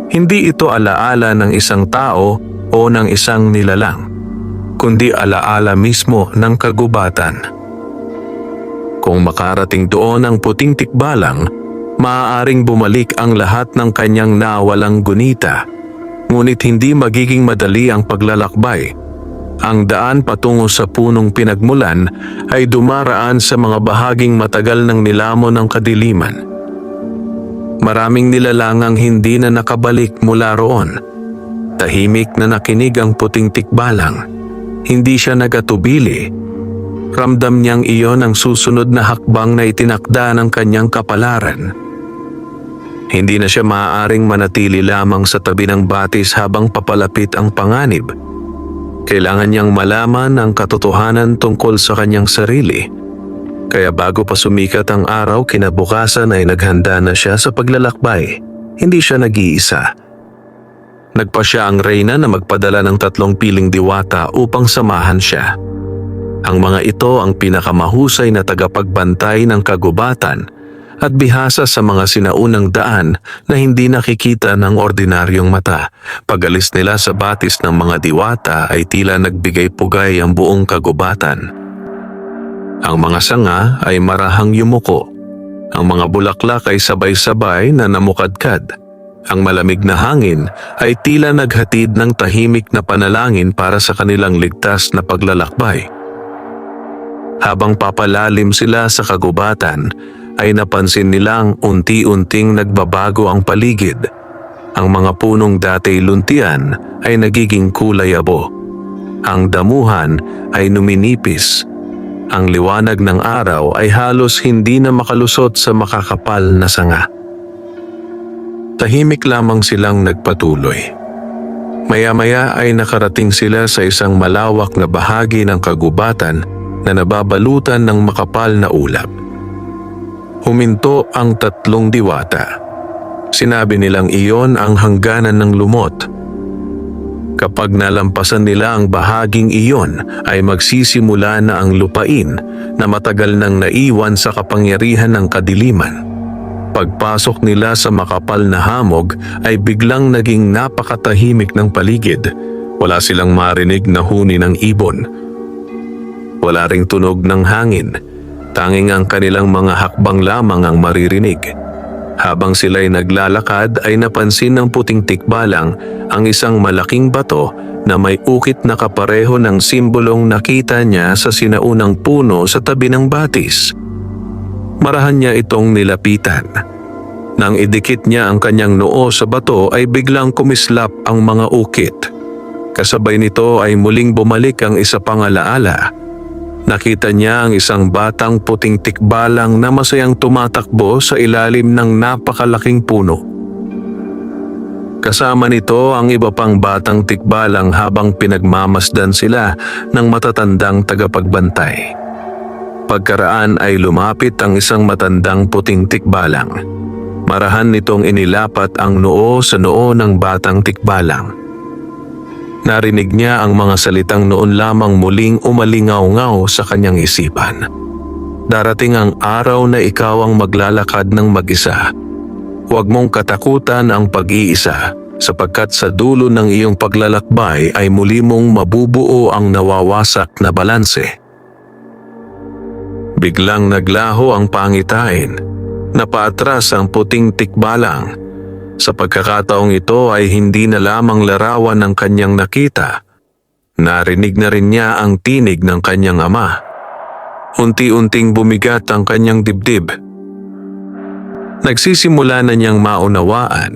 Hindi ito alaala ng isang tao o ng isang nilalang, kundi alaala mismo ng kagubatan. Kung makarating doon ang puting tikbalang, maaaring bumalik ang lahat ng kanyang nawalang gunita, ngunit hindi magiging madali ang paglalakbay. Ang daan patungo sa punong pinagmulan ay dumaraan sa mga bahaging matagal ng nilamon ng kadiliman. Maraming nilalangang hindi na nakabalik mula roon. Tahimik na nakinig ang puting tikbalang. Hindi siya nagatubili. Ramdam niyang iyon ang susunod na hakbang na itinakda ng kanyang kapalaran. Hindi na siya maaaring manatili lamang sa tabi ng batis habang papalapit ang panganib. Kailangan niyang malaman ang katotohanan tungkol sa kanyang sarili. Kaya bago pa sumikat ang araw, kinabukasan ay naghanda na siya sa paglalakbay. Hindi siya nag-iisa. Nagpasya ang reyna na magpadala ng 3 piling diwata upang samahan siya. Ang mga ito ang pinakamahusay na tagapagbantay ng kagubatan at bihasa sa mga sinaunang daan na hindi nakikita ng ordinaryong mata. Pag-alis nila sa batis ng mga diwata ay tila nagbigay pugay ang buong kagubatan. Ang mga sanga ay marahang yumuko. Ang mga bulaklak ay sabay-sabay na namukadkad. Ang malamig na hangin ay tila naghatid ng tahimik na panalangin para sa kanilang ligtas na paglalakbay. Habang papalalim sila sa kagubatan, ay napansin nilang unti-unting nagbabago ang paligid. Ang mga punong dati luntian ay nagiging kulay abo. Ang damuhan ay numinipis. Ang liwanag ng araw ay halos hindi na makalusot sa makakapal na sanga. Tahimik lamang silang nagpatuloy. Maya-maya ay nakarating sila sa isang malawak na bahagi ng kagubatan na nababalutan ng makapal na ulap. Huminto ang 3 diwata. Sinabi nilang iyon ang hangganan ng lumot. Kapag nalampasan nila ang bahaging iyon ay magsisimula na ang lupain na matagal nang naiwan sa kapangyarihan ng kadiliman. Pagpasok nila sa makapal na hamog ay biglang naging napakatahimik ng paligid. Wala silang marinig na huni ng ibon. Wala ring tunog ng hangin. Tanging ang kanilang mga hakbang lamang ang maririnig. Habang sila'y naglalakad ay napansin ng puting tikbalang ang isang malaking bato na may ukit na kapareho ng simbolong nakita niya sa sinaunang puno sa tabi ng batis. Marahan niya itong nilapitan. Nang idikit niya ang kanyang noo sa bato ay biglang kumislap ang mga ukit. Kasabay nito ay muling bumalik ang isa pang alaala. Nakita niya ang isang batang puting tikbalang na masayang tumatakbo sa ilalim ng napakalaking puno. Kasama nito ang iba pang batang tikbalang habang pinagmamasdan sila ng matatandang tagapagbantay. Pagkaraan ay lumapit ang isang matandang puting tikbalang. Marahan nitong inilapat ang noo sa noo ng batang tikbalang. Narinig niya ang mga salitang noon lamang muling umalingaw-ngaw sa kanyang isipan. Darating ang araw na ikaw ang maglalakad ng mag-isa. Huwag mong katakutan ang pag-iisa, sapagkat sa dulo ng iyong paglalakbay ay muli mong mabubuo ang nawawasak na balanse. Biglang naglaho ang pangitain. Napaatras ang puting tikbalang. Sa pagkakataong ito ay hindi na lamang larawan ng kanyang nakita. Narinig na rin niya ang tinig ng kanyang ama. Unti-unting bumigat ang kanyang dibdib. Nagsisimula na niyang maunawaan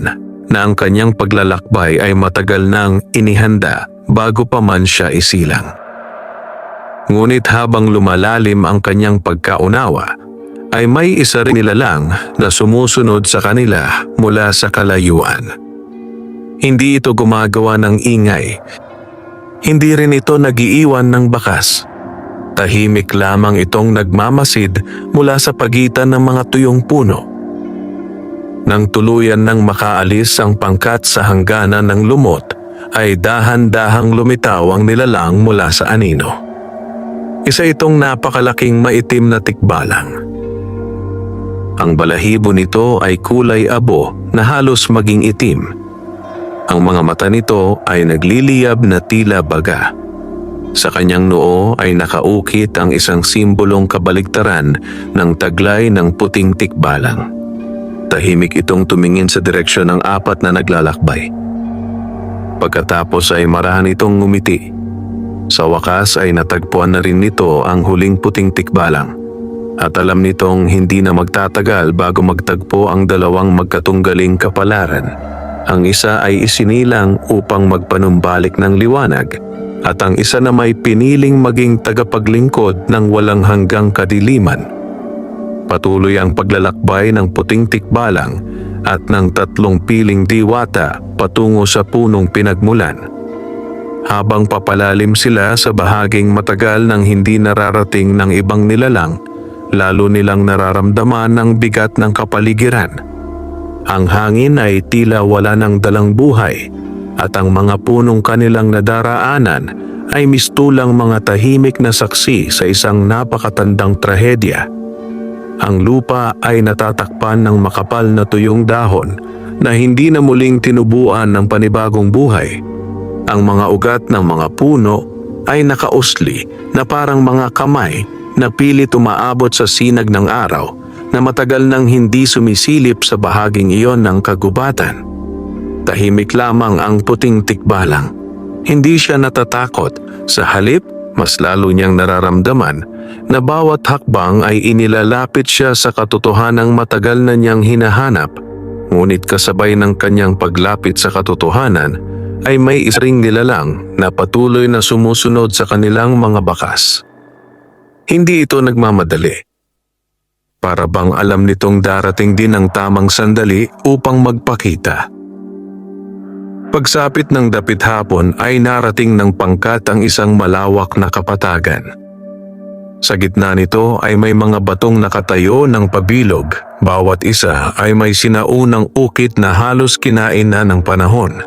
na ang kanyang paglalakbay ay matagal nang inihanda bago pa man siya isilang. Ngunit habang lumalalim ang kanyang pagkaunawa, ay may isa rin nilalang na sumusunod sa kanila mula sa kalayuan. Hindi ito gumagawa ng ingay. Hindi rin ito nagiiwan ng bakas. Tahimik lamang itong nagmamasid mula sa pagitan ng mga tuyong puno. Nang tuluyan nang makaalis ang pangkat sa hangganan ng lumot, ay dahan-dahang lumitaw ang nilalang mula sa anino. Isa itong napakalaking maitim na tikbalang. Ang balahibo nito ay kulay abo na halos maging itim. Ang mga mata nito ay nagliliyab na tila baga. Sa kanyang noo ay nakaukit ang isang simbolong kabaligtaran ng taglay ng puting tikbalang. Tahimik itong tumingin sa direksyon ng apat na naglalakbay. Pagkatapos ay marahan itong ngumiti. Sa wakas ay natagpuan na rin nito ang huling puting tikbalang. At alam nitong hindi na magtatagal bago magtagpo ang dalawang magkatunggaling kapalaran. Ang isa ay isinilang upang magpanumbalik ng liwanag at ang isa na may piniling maging tagapaglingkod ng walang hanggang kadiliman. Patuloy ang paglalakbay ng puting tikbalang at ng tatlong piling diwata patungo sa punong pinagmulan. Habang papalalim sila sa bahaging matagal nang hindi nararating ng ibang nilalang, lalo nilang nararamdaman ang bigat ng kapaligiran. Ang hangin ay tila wala ng dalang buhay at ang mga punong kanilang nadaraanan ay mistulang mga tahimik na saksi sa isang napakatandang trahedya. Ang lupa ay natatakpan ng makapal na tuyong dahon na hindi na muling tinubuan ng panibagong buhay. Ang mga ugat ng mga puno ay nakausli na parang mga kamay na pilit umaabot sa sinag ng araw na matagal nang hindi sumisilip sa bahaging iyon ng kagubatan. Tahimik lamang ang puting tikbalang. Hindi siya natatakot. Sa halip, mas lalo niyang nararamdaman na bawat hakbang ay inilalapit siya sa katotohanang matagal na niyang hinahanap. Ngunit kasabay ng kanyang paglapit sa katotohanan ay may isa ring nilalang na patuloy na sumusunod sa kanilang mga bakas. Hindi ito nagmamadali. Para bang alam nitong darating din ang tamang sandali upang magpakita. Pagsapit ng dapit hapon ay narating ng pangkat ang isang malawak na kapatagan. Sa gitna nito ay may mga batong nakatayo ng pabilog. Bawat isa ay may sinaunang ukit na halos kinain na ng panahon.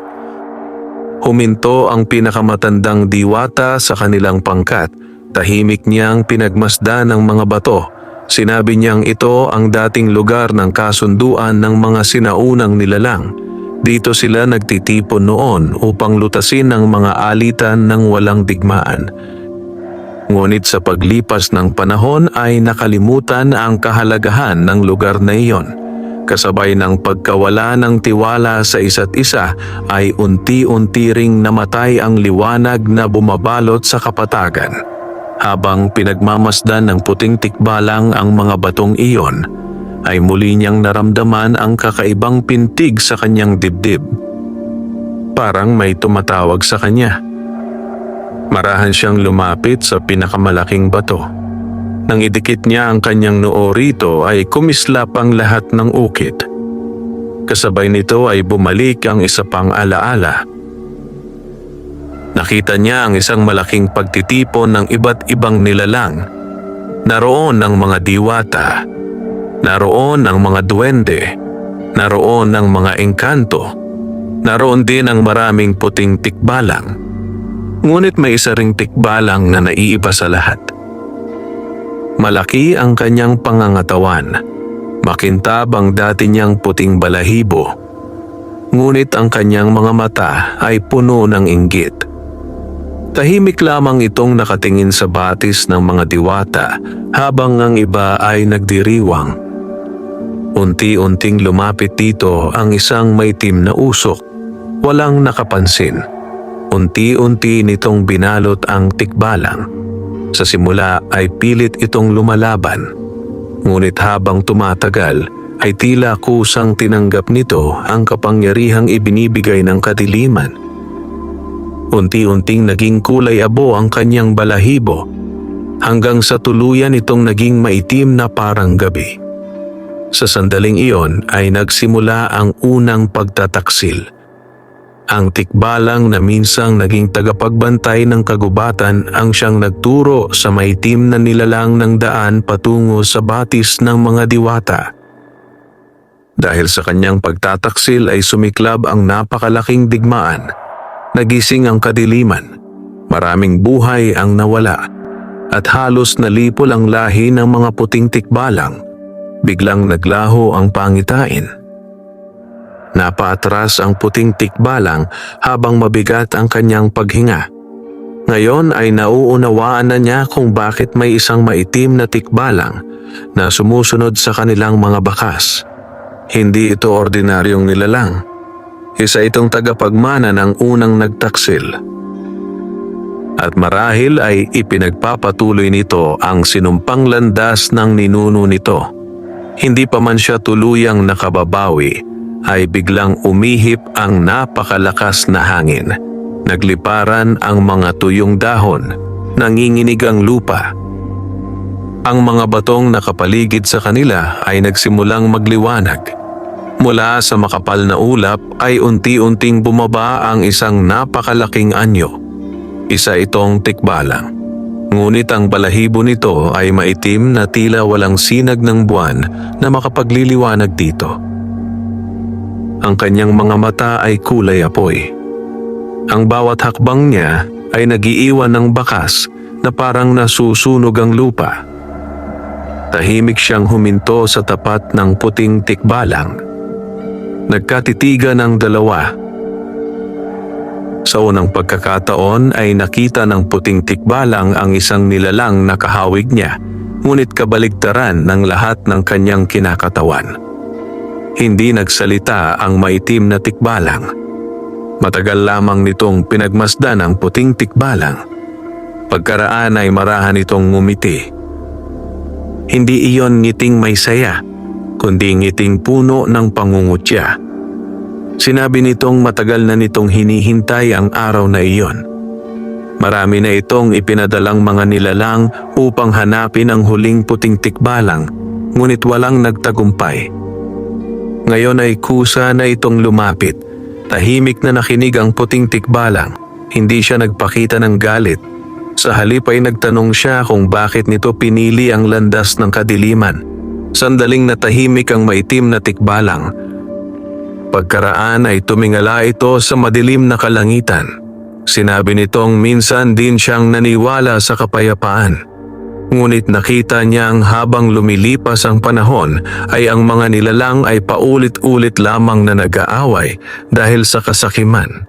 Huminto ang pinakamatandang diwata sa kanilang pangkat. Tahimik niyang pinagmasdan ng mga bato. Sinabi niyang ito ang dating lugar ng kasunduan ng mga sinaunang nilalang. Dito sila nagtitipon noon upang lutasin ang mga alitan ng walang digmaan. Ngunit sa paglipas ng panahon ay nakalimutan ang kahalagahan ng lugar na iyon. Kasabay ng pagkawala ng tiwala sa isa't isa ay unti-unti ring namatay ang liwanag na bumabalot sa kapatagan. Habang pinagmamasdan ng puting tikbalang ang mga batong iyon, ay muli niyang naramdaman ang kakaibang pintig sa kanyang dibdib. Parang may tumatawag sa kanya. Marahan siyang lumapit sa pinakamalaking bato. Nang idikit niya ang kanyang noo rito ay kumislap ang lahat ng ukit. Kasabay nito ay bumalik ang isa pang alaala. Nakita niya ang isang malaking pagtitipon ng iba't ibang nilalang. Naroon ang mga diwata, naroon ang mga duwende, naroon ang mga engkanto, naroon din ang maraming puting tikbalang. Ngunit may isa ring tikbalang na naiiba sa lahat. Malaki ang kanyang pangangatawan, makintab ang dati niyang puting balahibo, ngunit ang kanyang mga mata ay puno ng inggit. Tahimik lamang itong nakatingin sa batis ng mga diwata habang ang iba ay nagdiriwang. Unti-unting lumapit dito ang isang maitim na usok, walang nakapansin. Unti-unti nitong binalot ang tikbalang. Sa simula ay pilit itong lumalaban. Ngunit habang tumatagal ay tila kusang tinanggap nito ang kapangyarihang ibinibigay ng kadiliman. Unti-unting naging kulay abo ang kanyang balahibo hanggang sa tuluyan itong naging maitim na parang gabi. Sa sandaling iyon ay nagsimula ang unang pagtataksil. Ang tikbalang na minsang naging tagapagbantay ng kagubatan ang siyang nagturo sa maitim na nilalang ng daan patungo sa batis ng mga diwata. Dahil sa kanyang pagtataksil ay sumiklab ang napakalaking digmaan. Nagising ang kadiliman, maraming buhay ang nawala, at halos nalipol ang lahi ng mga puting tikbalang. Biglang naglaho ang pangitain. Napaatras ang puting tikbalang habang mabigat ang kanyang paghinga. Ngayon ay nauunawaan na niya kung bakit may isang maitim na tikbalang na sumusunod sa kanilang mga bakas. Hindi ito ordinaryong nilalang. Isa itong tagapagmana ng unang nagtaksil. At marahil ay ipinagpapatuloy nito ang sinumpang landas ng ninuno nito. Hindi pa man siya tuluyang nakababawi, ay biglang umihip ang napakalakas na hangin. Nagliparan ang mga tuyong dahon, nanginginig ang lupa. Ang mga batong nakapaligid sa kanila ay nagsimulang magliwanag. Mula sa makapal na ulap ay unti-unting bumaba ang isang napakalaking anyo. Isa itong tikbalang. Ngunit ang balahibo nito ay maitim na tila walang sinag ng buwan na makapagliliwanag dito. Ang kanyang mga mata ay kulay apoy. Ang bawat hakbang niya ay nagiiwan ng bakas na parang nasusunog ang lupa. Tahimik siyang huminto sa tapat ng puting tikbalang. Nagkatitigan ang dalawa. Sa unang pagkakataon ay nakita ng puting tikbalang ang isang nilalang na kahawig niya, ngunit kabaligtaran ng lahat ng kanyang kinakatawan. Hindi nagsalita ang maitim na tikbalang. Matagal lamang nitong pinagmasdan ang puting tikbalang. Pagkaraan ay marahan itong ngumiti. Hindi iyon ngiting may saya, kundi ngiting puno ng pangungutya. Sinabi nitong matagal na nitong hinihintay ang araw na iyon. Marami na itong ipinadalang mga nilalang upang hanapin ang huling puting tikbalang, ngunit walang nagtagumpay. Ngayon ay kusa na itong lumapit. Tahimik na nakinig ang puting tikbalang. Hindi siya nagpakita ng galit. Sa halip ay nagtanong siya kung bakit nito pinili ang landas ng kadiliman. Sandaling natahimik ang maitim na tikbalang. Pagkaraan ay tumingala ito sa madilim na kalangitan. Sinabi nitong minsan din siyang naniwala sa kapayapaan. Ngunit nakita niyang habang lumilipas ang panahon ay ang mga nilalang ay paulit-ulit lamang na nag-aaway dahil sa kasakiman.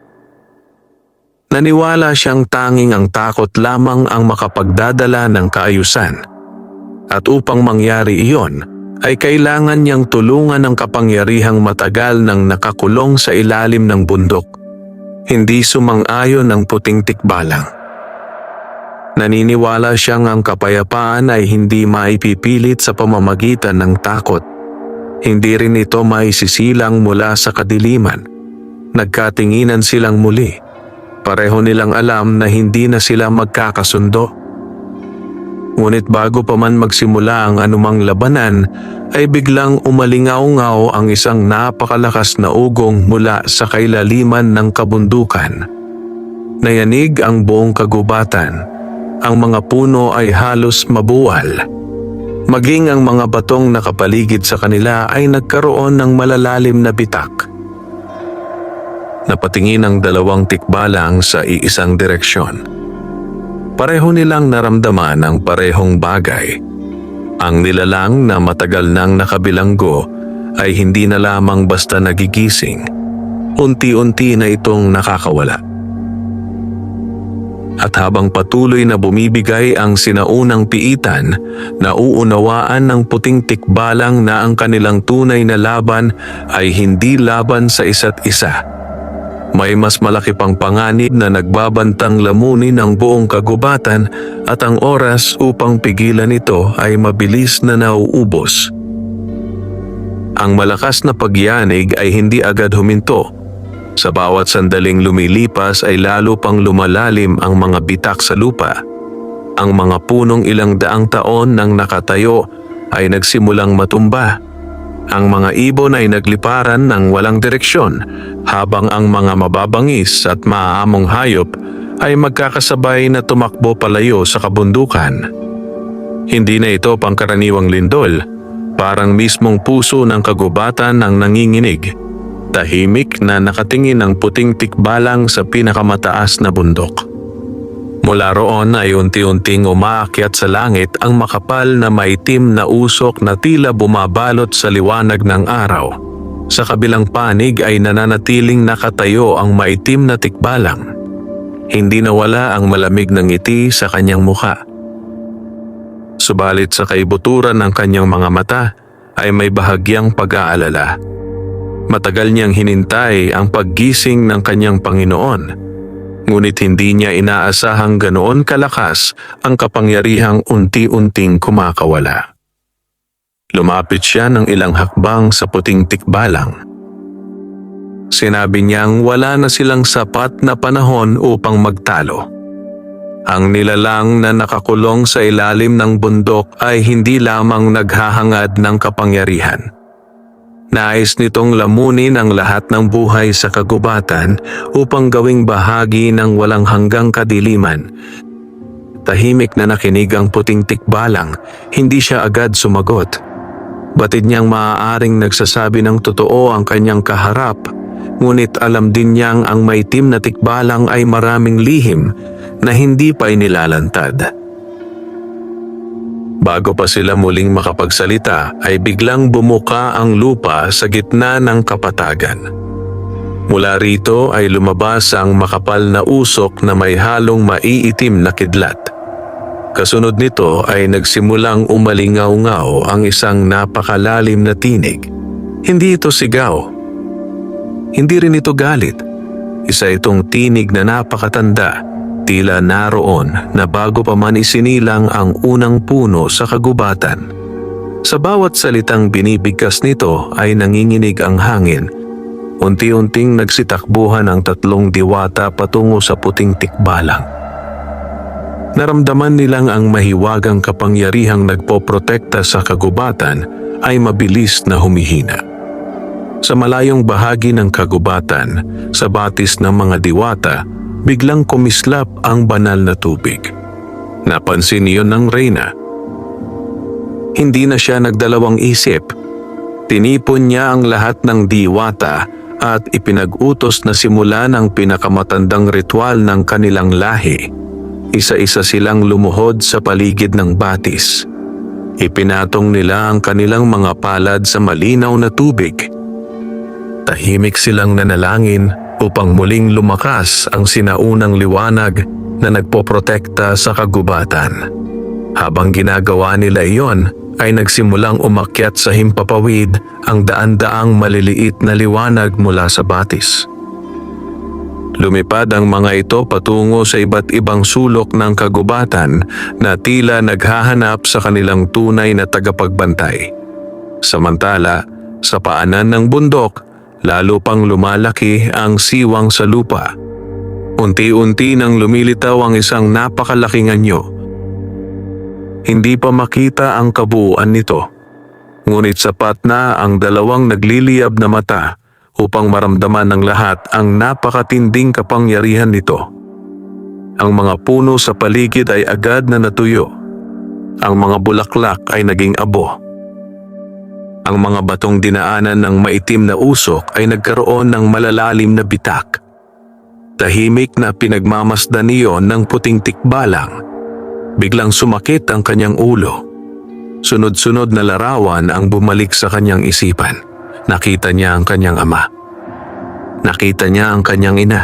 Naniwala siyang tanging ang takot lamang ang makapagdadala ng kaayusan. At upang mangyari iyon, ay kailangan niyang tulungan ang kapangyarihang matagal nang nakakulong sa ilalim ng bundok. Hindi sumang-ayon ang puting tikbalang. Naniniwala siyang ang kapayapaan ay hindi maipipilit sa pamamagitan ng takot. Hindi rin ito maisisilang mula sa kadiliman. Nagkatinginan silang muli. Pareho nilang alam na hindi na sila magkakasundo. Ngunit bago pa man magsimula ang anumang labanan, ay biglang umalingaw-ngaw ang isang napakalakas na ugong mula sa kailaliman ng kabundukan. Nayanig ang buong kagubatan. Ang mga puno ay halos mabuwal. Maging ang mga batong nakapaligid sa kanila ay nagkaroon ng malalalim na bitak. Napatingin ang dalawang tikbalang sa iisang direksyon. Pareho nilang naramdaman ang parehong bagay. Ang nilalang na matagal nang nakabilanggo ay hindi na lamang basta nagigising. Unti-unti na itong nakakawala. At habang patuloy na bumibigay ang sinaunang piitan, nauunawaan ng puting tikbalang na ang kanilang tunay na laban ay hindi laban sa isa't isa. May mas malaki pang panganib na nagbabantang lamunin ang buong kagubatan at ang oras upang pigilan ito ay mabilis na nauubos. Ang malakas na pagyanig ay hindi agad huminto. Sa bawat sandaling lumilipas ay lalo pang lumalalim ang mga bitak sa lupa. Ang mga punong ilang daang taon nang nakatayo ay nagsimulang matumba. Ang mga ibon ay nagliparan ng walang direksyon, habang ang mga mababangis at maaamong hayop ay magkakasabay na tumakbo palayo sa kabundukan. Hindi na ito pangkaraniwang lindol, parang mismong puso ng kagubatan ang nanginginig. Tahimik na nakatingin ang puting tikbalang sa pinakamataas na bundok. Mula roon ay unti-unting umaakyat sa langit ang makapal na maitim na usok na tila bumabalot sa liwanag ng araw. Sa kabilang panig ay nananatiling nakatayo ang maitim na tikbalang. Hindi nawala ang malamig na ngiti sa kanyang mukha. Subalit sa kaibuturan ng kanyang mga mata ay may bahagyang pag-aalala. Matagal niyang hinintay ang paggising ng kanyang Panginoon. Ngunit hindi niya inaasahang ganoon kalakas ang kapangyarihang unti-unting kumakawala. Lumapit siya ng ilang hakbang sa puting tikbalang. Sinabi niyang wala na silang sapat na panahon upang magtalo. Ang nilalang na nakakulong sa ilalim ng bundok ay hindi lamang naghahangad ng kapangyarihan. Nais nitong lamunin ang lahat ng buhay sa kagubatan upang gawing bahagi ng walang hanggang kadiliman. Tahimik na nakinig ang puting tikbalang, hindi siya agad sumagot. Batid niyang maaaring nagsasabi ng totoo ang kanyang kaharap, ngunit alam din niyang ang maitim na tikbalang ay maraming lihim na hindi pa inilalantad. Bago pa sila muling makapagsalita ay biglang bumuka ang lupa sa gitna ng kapatagan. Mula rito ay lumabas ang makapal na usok na may halong maiitim na kidlat. Kasunod nito ay nagsimulang umalingaw-ngaw ang isang napakalalim na tinig. Hindi ito sigaw. Hindi rin ito galit. Isa itong tinig na napakatanda. Tila naroon na bago pa man isinilang ang unang puno sa kagubatan. Sa bawat salitang binibigkas nito ay nanginginig ang hangin. Unti-unting nagsitakbuhan ang tatlong diwata patungo sa puting tikbalang. Naramdaman nilang ang mahiwagang kapangyarihang nagpoprotekta sa kagubatan ay mabilis na humihina. Sa malayong bahagi ng kagubatan, sa batis ng mga diwata, biglang kumislap ang banal na tubig. Napansin iyon ng reyna. Hindi na siya nagdalawang isip. Tinipon niya ang lahat ng diwata at ipinag-utos na simulan ang pinakamatandang ritual ng kanilang lahi. Isa-isa silang lumuhod sa paligid ng batis. Ipinatong nila ang kanilang mga palad sa malinaw na tubig. Tahimik silang nanalangin upang muling lumakas ang sinaunang liwanag na nagpoprotekta sa kagubatan. Habang ginagawa nila iyon, ay nagsimulang umakyat sa himpapawid ang daan-daang maliliit na liwanag mula sa batis. Lumipad ang mga ito patungo sa iba't ibang sulok ng kagubatan na tila naghahanap sa kanilang tunay na tagapagbantay. Samantala, sa paanan ng bundok, lalo pang lumalaki ang siwang sa lupa. Unti-unti nang lumilitaw ang isang napakalaking anyo. Hindi pa makita ang kabuuan nito, ngunit sapat na ang dalawang nagliliyab na mata upang maramdaman ng lahat ang napakatinding kapangyarihan nito. Ang mga puno sa paligid ay agad na natuyo. Ang mga bulaklak ay naging abo. Ang mga batong dinaanan ng maitim na usok ay nagkaroon ng malalalim na bitak. Tahimik na pinagmamasdan niyon ng puting tikbalang. Biglang sumakit ang kanyang ulo. Sunod-sunod na larawan ang bumalik sa kanyang isipan. Nakita niya ang kanyang ama. Nakita niya ang kanyang ina.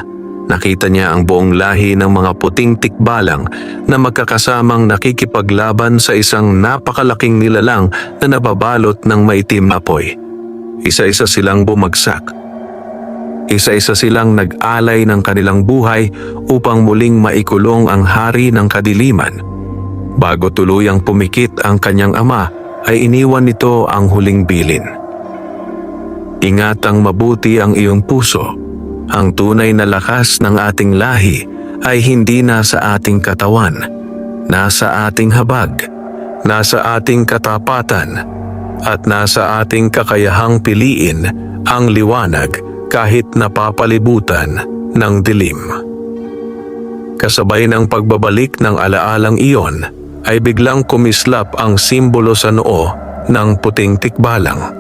Nakita niya ang buong lahi ng mga puting tikbalang na magkakasamang nakikipaglaban sa isang napakalaking nilalang na nababalot ng maitim na apoy. Isa-isa silang bumagsak. Isa-isa silang nag-alay ng kanilang buhay upang muling maikulong ang hari ng kadiliman. Bago tuluyang pumikit ang kanyang ama, ay iniwan nito ang huling bilin. Ingatang mabuti ang iyong puso. Ang tunay na lakas ng ating lahi ay hindi nasa ating katawan, nasa ating habag, nasa ating katapatan, at nasa ating kakayahang piliin ang liwanag kahit napapalibutan ng dilim. Kasabay ng pagbabalik ng alaalang iyon, ay biglang kumislap ang simbolo sa noo ng puting tikbalang.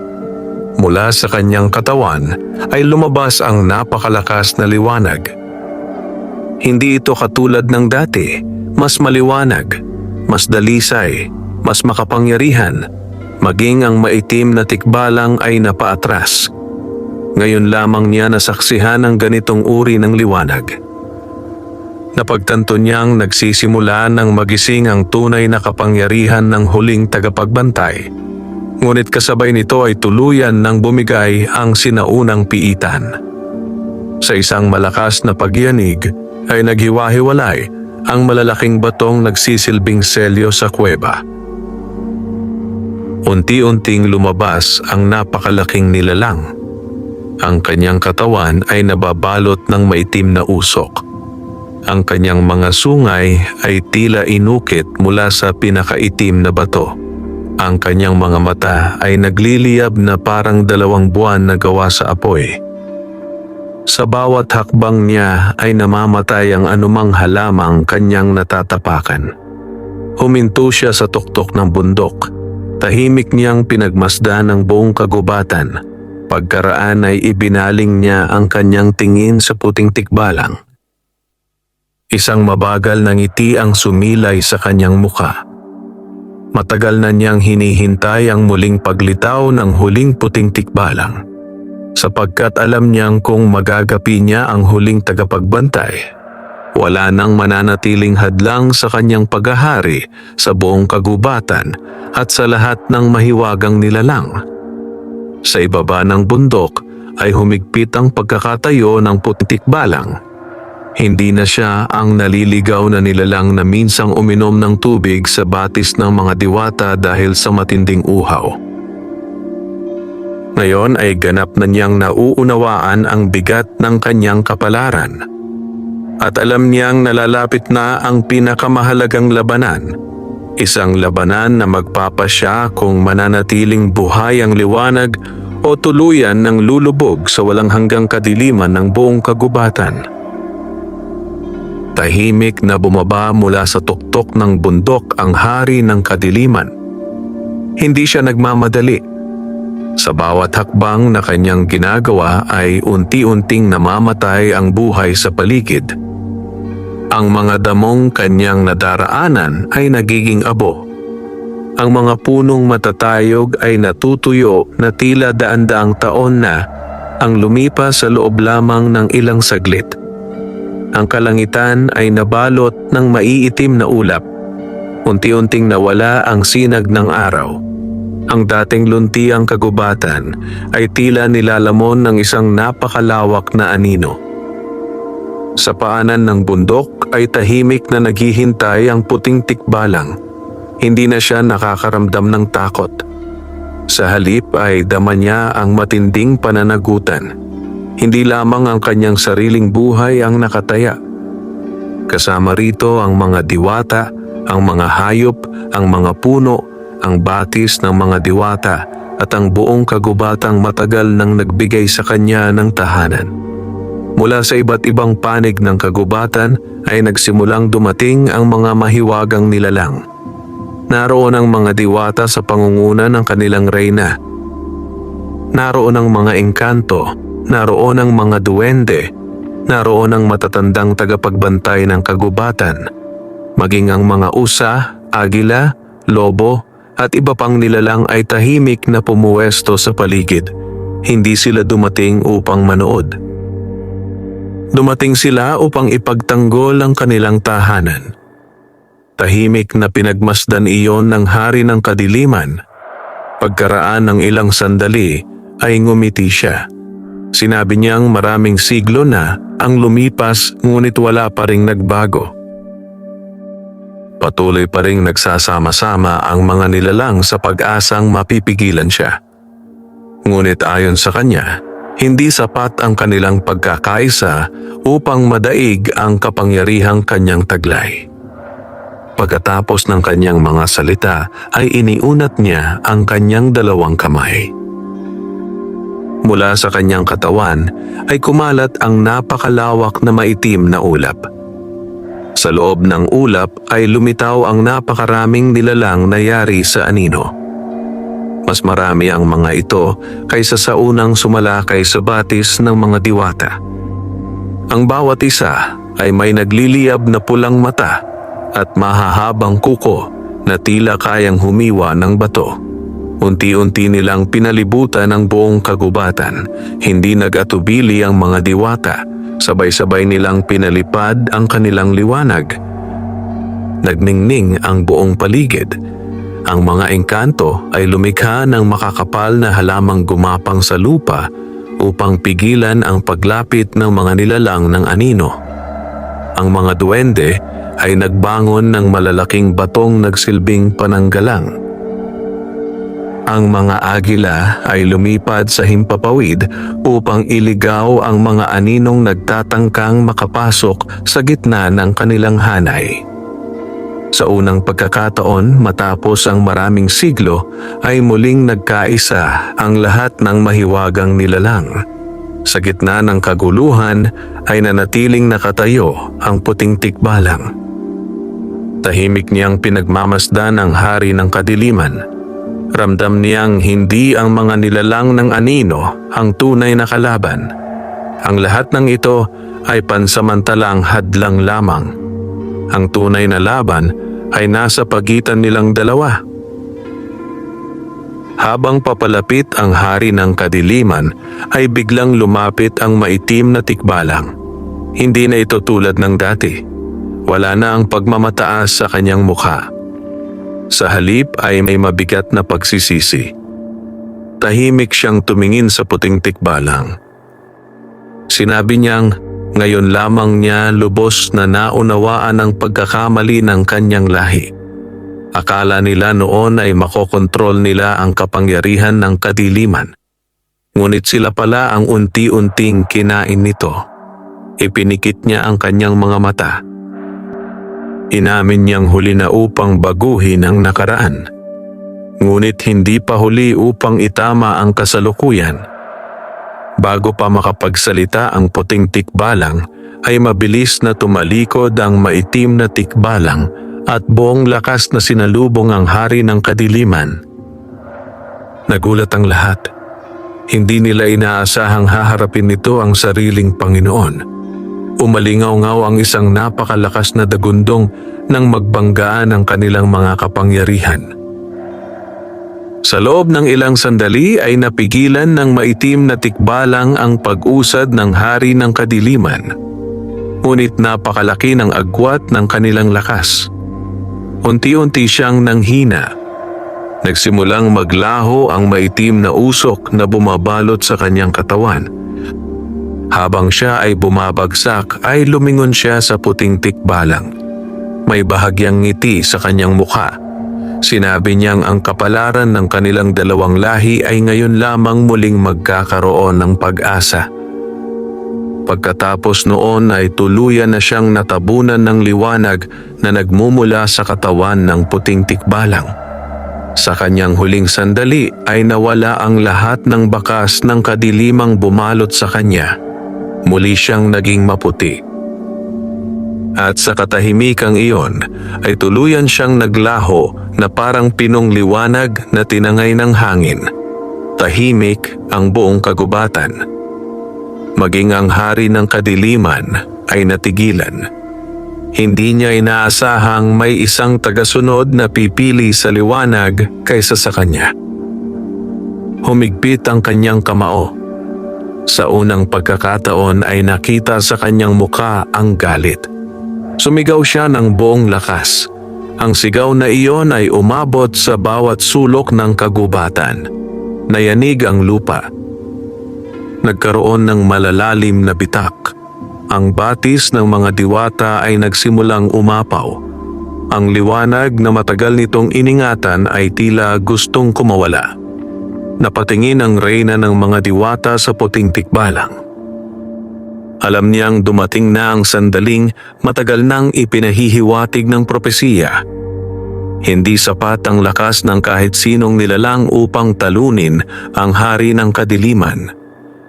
Mula sa kanyang katawan ay lumabas ang napakalakas na liwanag. Hindi ito katulad ng dati, mas maliwanag, mas dalisay, mas makapangyarihan, maging ang maitim na tikbalang ay napaatras. Ngayon lamang niya nasaksihan ang ganitong uri ng liwanag. Napagtanto niyang nagsisimula ng magising ang tunay na kapangyarihan ng huling tagapagbantay. Ngunit kasabay nito ay tuluyan ng bumigay ang sinaunang piitan. Sa isang malakas na pagyanig ay naghiwa-hiwalay ang malalaking batong nagsisilbing selyo sa kuweba. Unti-unting lumabas ang napakalaking nilalang. Ang kanyang katawan ay nababalot ng maitim na usok. Ang kanyang mga sungay ay tila inukit mula sa pinakaitim na bato. Ang kanyang mga mata ay nagliliyab na parang 2 buwan na gawa sa apoy. Sa bawat hakbang niya ay namamatay ang anumang halamang kanyang natatapakan. Huminto siya sa tuktok ng bundok. Tahimik niyang pinagmasdan ang buong kagubatan. Pagkaraan ay ibinaling niya ang kanyang tingin sa puting tikbalang. Isang mabagal na ngiti ang sumilay sa kanyang muka. Matagal na niyang hinihintay ang muling paglitaw ng huling puting tikbalang, sapagkat alam niyang kung magagapi niya ang huling tagapagbantay, wala nang mananatiling hadlang sa kanyang paghahari sa buong kagubatan at sa lahat ng mahiwagang nilalang. Sa ibaba ng bundok ay humigpit ang pagkakatayo ng puting tikbalang. Hindi na siya ang naliligaw na nilalang na minsang uminom ng tubig sa batis ng mga diwata dahil sa matinding uhaw. Ngayon ay ganap na niyang nauunawaan ang bigat ng kanyang kapalaran. At alam niyang nalalapit na ang pinakamahalagang labanan. Isang labanan na magpapasya kung mananatiling buhay ang liwanag o tuluyan ng lulubog sa walang hanggang kadiliman ng buong kagubatan. Tahimik na bumaba mula sa tuktok ng bundok ang hari ng kadiliman. Hindi siya nagmamadali. Sa bawat hakbang na kanyang ginagawa ay unti-unting namamatay ang buhay sa paligid. Ang mga damong kanyang nadaraanan ay nagiging abo. Ang mga punong matatayog ay natutuyo na tila daan-daang taon na ang lumipas sa loob lamang ng ilang saglit. Ang kalangitan ay nabalot ng maiitim na ulap. Unti-unting nawala ang sinag ng araw. Ang dating luntiang kagubatan ay tila nilalamon ng isang napakalawak na anino. Sa paanan ng bundok ay tahimik na naghihintay ang puting tikbalang. Hindi na siya nakakaramdam ng takot. Sa halip ay dama niya ang matinding pananagutan. Hindi lamang ang kanyang sariling buhay ang nakataya, Kasama rito ang mga diwata, ang mga hayop, ang mga puno, ang batis ng mga diwata at ang buong kagubatang matagal nang nagbigay sa kanya ng tahanan. Mula sa iba't ibang panig ng kagubatan ay nagsimulang dumating ang mga mahiwagang nilalang. Naroon ang mga diwata sa pangunguna ng kanilang reyna. Naroon ang mga engkanto, naroon ang mga duwende, naroon ang matatandang tagapagbantay ng kagubatan, maging ang mga usa, agila, lobo at iba pang nilalang ay tahimik na pumuwesto sa paligid. Hindi sila dumating upang manood. Dumating sila upang ipagtanggol ang kanilang tahanan. Tahimik na pinagmasdan iyon ng hari ng kadiliman. Pagkaraan ng ilang sandali ay ngumiti siya. Sinabi niyang maraming siglo na ang lumipas ngunit wala pa ring nagbago. Patuloy pa ring nagsasama-sama ang mga nilalang sa pag-asang mapipigilan siya. Ngunit ayon sa kanya, hindi sapat ang kanilang pagkakaisa upang madaig ang kapangyarihang kanyang taglay. Pagkatapos ng kanyang mga salita ay iniunat niya ang kanyang dalawang kamay. Mula sa kanyang katawan ay kumalat ang napakalawak na maitim na ulap. Sa loob ng ulap ay lumitaw ang napakaraming nilalang na yari sa anino. Mas marami ang mga ito kaysa sa unang sumalakay sa batis ng mga diwata. Ang bawat isa ay may nagliliyab na pulang mata at mahahabang kuko na tila kayang humiwa ng bato. Unti-unti nilang pinalibutan ang buong kagubatan. Hindi nag-atubili ang mga diwata. Sabay-sabay nilang pinalipad ang kanilang liwanag. Nagningning ang buong paligid. Ang mga engkanto ay lumikha ng makakapal na halamang gumapang sa lupa upang pigilan ang paglapit ng mga nilalang ng anino. Ang mga duwende ay nagbangon ng malalaking batong nagsilbing pananggalang. Ang mga agila ay lumipad sa himpapawid upang iligaw ang mga aninong nagtatangkang makapasok sa gitna ng kanilang hanay. Sa unang pagkakataon matapos ang maraming siglo ay muling nagkaisa ang lahat ng mahiwagang nilalang. Sa gitna ng kaguluhan ay nanatiling nakatayo ang puting tikbalang. Tahimik niyang pinagmamasdan ang hari ng kadiliman. Ramdam niyang hindi ang mga nilalang ng anino ang tunay na kalaban. Ang lahat ng ito ay pansamantalang hadlang lamang. Ang tunay na laban ay nasa pagitan nilang dalawa. Habang papalapit ang hari ng kadiliman ay biglang lumapit ang maitim na tikbalang. Hindi na ito tulad ng dati. Wala na ang pagmamataas sa kanyang mukha. Sa halip ay may mabigat na pagsisisi. Tahimik siyang tumingin sa puting tikbalang. Sinabi niyang ngayon lamang niya lubos na naunawaan ang pagkakamali ng kanyang lahi. Akala nila noon ay makokontrol nila ang kapangyarihan ng kadiliman. Ngunit sila pala ang unti-unting kinain nito. Ipinikit niya ang kanyang mga mata. Inamin niyang huli na upang baguhin ang nakaraan. Ngunit hindi pa huli upang itama ang kasalukuyan. Bago pa makapagsalita ang puting tikbalang, ay mabilis na tumalikod ang maitim na tikbalang at buong lakas na sinalubong ang hari ng kadiliman. Nagulat ang lahat. Hindi nila inaasahang haharapin nito ang sariling Panginoon. Umalingaw-ngaw ang isang napakalakas na dagundong nang magbanggaan ang kanilang mga kapangyarihan. Sa loob ng ilang sandali ay napigilan ng maitim na tikbalang ang pag-usad ng hari ng kadiliman. Ngunit napakalaki ng agwat ng kanilang lakas. Unti-unti siyang nanghina. Nagsimulang maglaho ang maitim na usok na bumabalot sa kanyang katawan. Habang siya ay bumabagsak ay lumingon siya sa puting tikbalang. May bahagyang ngiti sa kanyang mukha. Sinabi niyang ang kapalaran ng kanilang dalawang lahi ay ngayon lamang muling magkakaroon ng pag-asa. Pagkatapos noon ay tuluyan na siyang natabunan ng liwanag na nagmumula sa katawan ng puting tikbalang. Sa kanyang huling sandali ay nawala ang lahat ng bakas ng kadilimang bumalot sa kanya. Muli siyang naging maputi. At sa katahimikang iyon ay tuluyan siyang naglaho na parang pinong liwanag na tinangay ng hangin. Tahimik ang buong kagubatan. Maging ang hari ng kadiliman ay natigilan. Hindi niya inaasahang may isang tagasunod na pipili sa liwanag kaysa sa kanya. Humigpit ang kanyang kamao. Sa unang pagkakataon ay nakita sa kanyang muka ang galit. Sumigaw siya ng buong lakas. Ang sigaw na iyon ay umabot sa bawat sulok ng kagubatan. Nayanig ang lupa. Nagkaroon ng malalalim na bitak. Ang batis ng mga diwata ay nagsimulang umapaw. Ang liwanag na matagal nitong iningatan ay tila gustong kumawala. Napatingin ang reyna ng mga diwata sa puting tikbalang. Alam niyang dumating na ang sandaling matagal nang ipinahihiwatig ng propesiya. Hindi sapat ang lakas ng kahit sinong nilalang upang talunin ang hari ng kadiliman.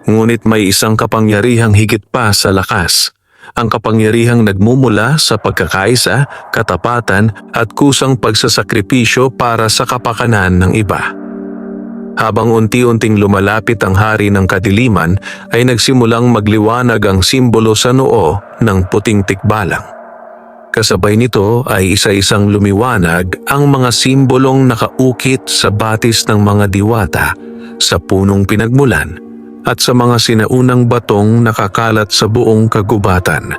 Ngunit may isang kapangyarihang higit pa sa lakas. Ang kapangyarihang nagmumula sa pagkakaisa, katapatan at kusang pagsasakripisyo para sa kapakanan ng iba. Habang unti-unting lumalapit ang hari ng kadiliman ay nagsimulang magliwanag ang simbolo sa noo ng puting tikbalang. Kasabay nito ay isa-isang lumiwanag ang mga simbolong nakaukit sa batis ng mga diwata, sa punong pinagmulan, at sa mga sinaunang batong nakakalat sa buong kagubatan.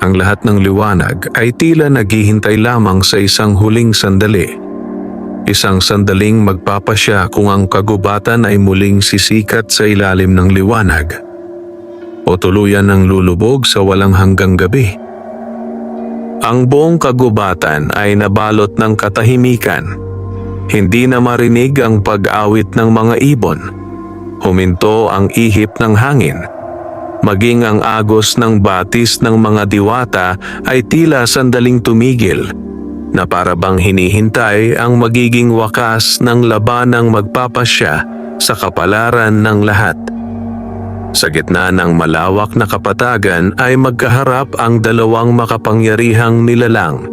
Ang lahat ng liwanag ay tila naghihintay lamang sa isang huling sandali. Isang sandaling magpapasya kung ang kagubatan ay muling sisikat sa ilalim ng liwanag o tuluyan ng lulubog sa walang hanggang gabi. Ang buong kagubatan ay nabalot ng katahimikan. Hindi na marinig ang pag-awit ng mga ibon. Huminto ang ihip ng hangin. Maging ang agos ng batis ng mga diwata ay tila sandaling tumigil, na para bang hinihintay ang magiging wakas ng labanang magpapasya sa kapalaran ng lahat. Sa gitna ng malawak na kapatagan ay magkaharap ang dalawang makapangyarihang nilalang.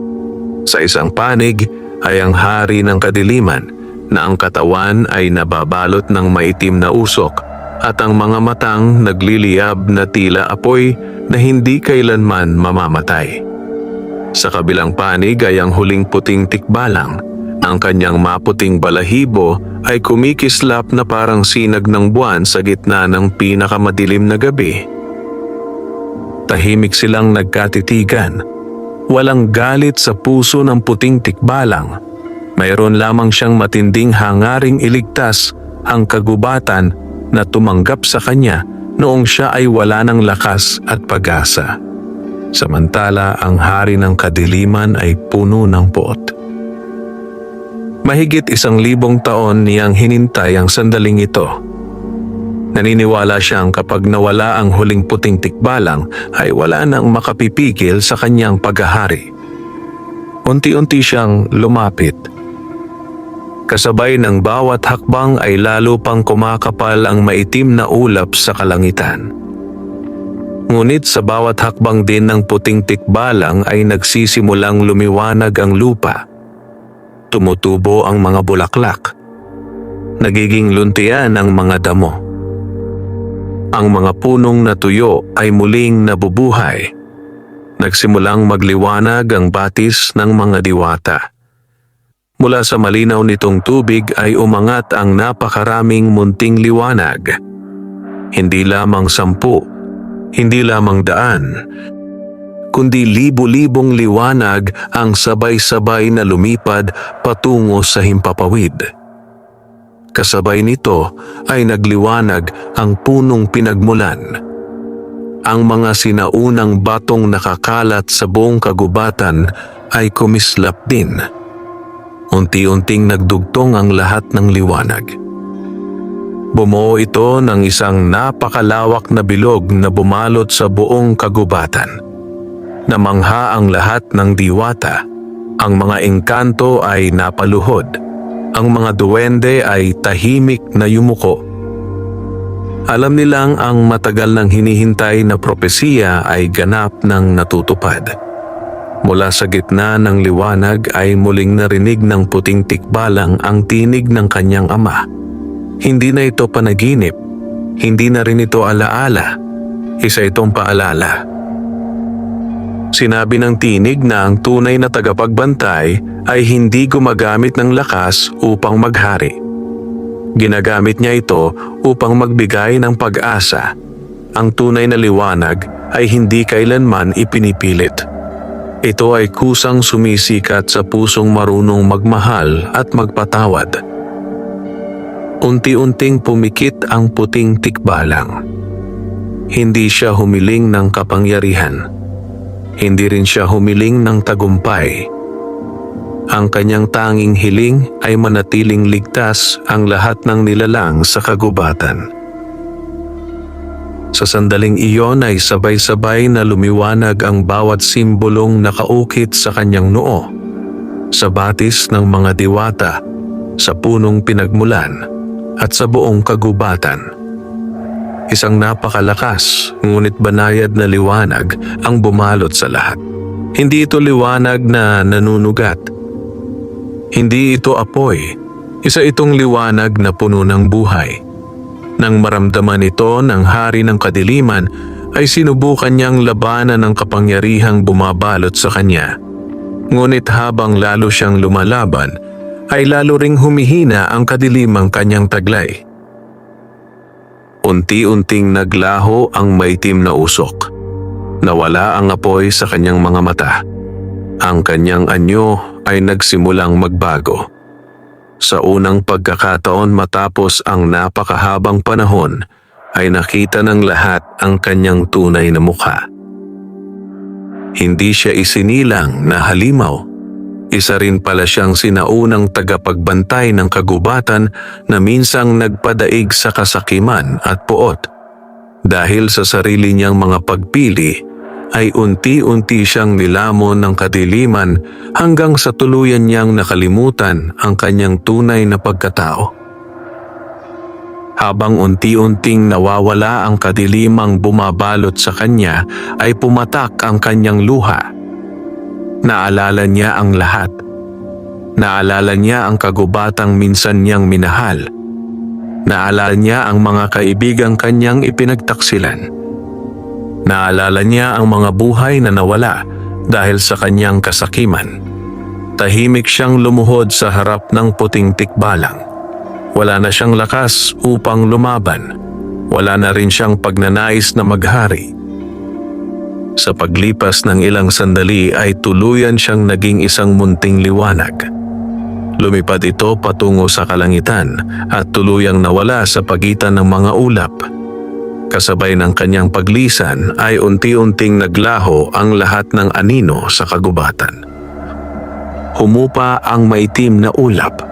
Sa isang panig ay ang hari ng kadiliman, na ang katawan ay nababalot ng maitim na usok at ang mga matang nagliliyab na tila apoy na hindi kailanman mamamatay. Sa kabilang panig ay ang huling puting tikbalang. Ang kanyang maputing balahibo ay kumikislap na parang sinag ng buwan sa gitna ng pinakamadilim na gabi. Tahimik silang nagkatitigan. Walang galit sa puso ng puting tikbalang. Mayroon lamang siyang matinding hangaring iligtas ang kagubatan na tumanggap sa kanya noong siya ay wala ng lakas at pag-asa. Samantala ang hari ng kadiliman ay puno ng puot. Mahigit 1,000 taon niyang hinintay ang sandaling ito. Naniniwala siyang kapag nawala ang huling puting tikbalang ay wala nang makapipigil sa kanyang paghahari. Unti-unti siyang lumapit. Kasabay ng bawat hakbang ay lalo pang kumakapal ang maitim na ulap sa kalangitan. Ngunit sa bawat hakbang din ng puting tikbalang ay nagsisimulang lumiwanag ang lupa. Tumutubo ang mga bulaklak. Nagiging luntian ang mga damo. Ang mga punong natuyo ay muling nabubuhay. Nagsimulang magliwanag ang batis ng mga diwata. Mula sa malinaw nitong tubig ay umangat ang napakaraming munting liwanag. Hindi lamang 10, hindi lamang 100, kundi libo-libong liwanag ang sabay-sabay na lumipad patungo sa himpapawid. Kasabay nito ay nagliwanag ang punong pinagmulan. Ang mga sinaunang batong nakakalat sa buong kagubatan ay kumislap din. Unti-unting nagdugtong ang lahat ng liwanag. Bumuo ito ng isang napakalawak na bilog na bumalot sa buong kagubatan. Namangha ang lahat ng diwata. Ang mga engkanto ay napaluhod. Ang mga duwende ay tahimik na yumuko. Alam nilang ang matagal nang hinihintay na propesiya ay ganap ng natutupad. Mula sa gitna ng liwanag ay muling narinig ng puting tikbalang ang tinig ng kanyang ama. Hindi na ito panaginip, hindi na rin ito alaala, isa itong paalala. Sinabi ng tinig na ang tunay na tagapagbantay ay hindi gumagamit ng lakas upang maghari. Ginagamit niya ito upang magbigay ng pag-asa. Ang tunay na liwanag ay hindi kailanman ipinipilit. Ito ay kusang sumisikat sa pusong marunong magmahal at magpatawad. Unti-unting pumikit ang puting tikbalang. Hindi siya humiling ng kapangyarihan. Hindi rin siya humiling ng tagumpay. Ang kanyang tanging hiling ay manatiling ligtas ang lahat ng nilalang sa kagubatan. Sa sandaling iyon ay sabay-sabay na lumiwanag ang bawat simbolong nakaukit sa kanyang noo, sa batis ng mga diwata, sa punong pinagmulan, at sa buong kagubatan. Isang napakalakas ngunit banayad na liwanag ang bumalot sa lahat. Hindi ito liwanag na nanunugat. Hindi ito apoy, isa itong liwanag na puno ng buhay. Nang maramdaman ito ng hari ng kadiliman, ay sinubukan niyang labanan ng kapangyarihang bumabalot sa kanya. Ngunit habang lalo siyang lumalaban, ay lalo ring humihina ang kadilimang kanyang taglay. Unti-unting naglaho ang maitim na usok. Nawala ang apoy sa kanyang mga mata. Ang kanyang anyo ay nagsimulang magbago. Sa unang pagkakataon matapos ang napakahabang panahon, ay nakita ng lahat ang kanyang tunay na mukha. Hindi siya isinilang na halimaw. Isa rin pala siyang sinaunang tagapagbantay ng kagubatan na minsang nagpadaig sa kasakiman at puot. Dahil sa sarili niyang mga pagpili, ay unti-unti siyang nilamon ng kadiliman hanggang sa tuluyan niyang nakalimutan ang kanyang tunay na pagkatao. Habang unti-unting nawawala ang kadilimang bumabalot sa kanya, ay pumatak ang kanyang luha. Naalala niya ang lahat. Naalala niya ang kagubatang minsan niyang minahal. Naalala niya ang mga kaibigang kanyang ipinagtaksilan. Naalala niya ang mga buhay na nawala dahil sa kanyang kasakiman. Tahimik siyang lumuhod sa harap ng puting tikbalang. Wala na siyang lakas upang lumaban. Wala na rin siyang pagnanais na maghari. Sa paglipas ng ilang sandali ay tuluyan siyang naging isang munting liwanag. Lumipad ito patungo sa kalangitan at tuluyang nawala sa pagitan ng mga ulap. Kasabay ng kanyang paglisan ay unti-unting naglaho ang lahat ng anino sa kagubatan. Humupa ang maitim na ulap.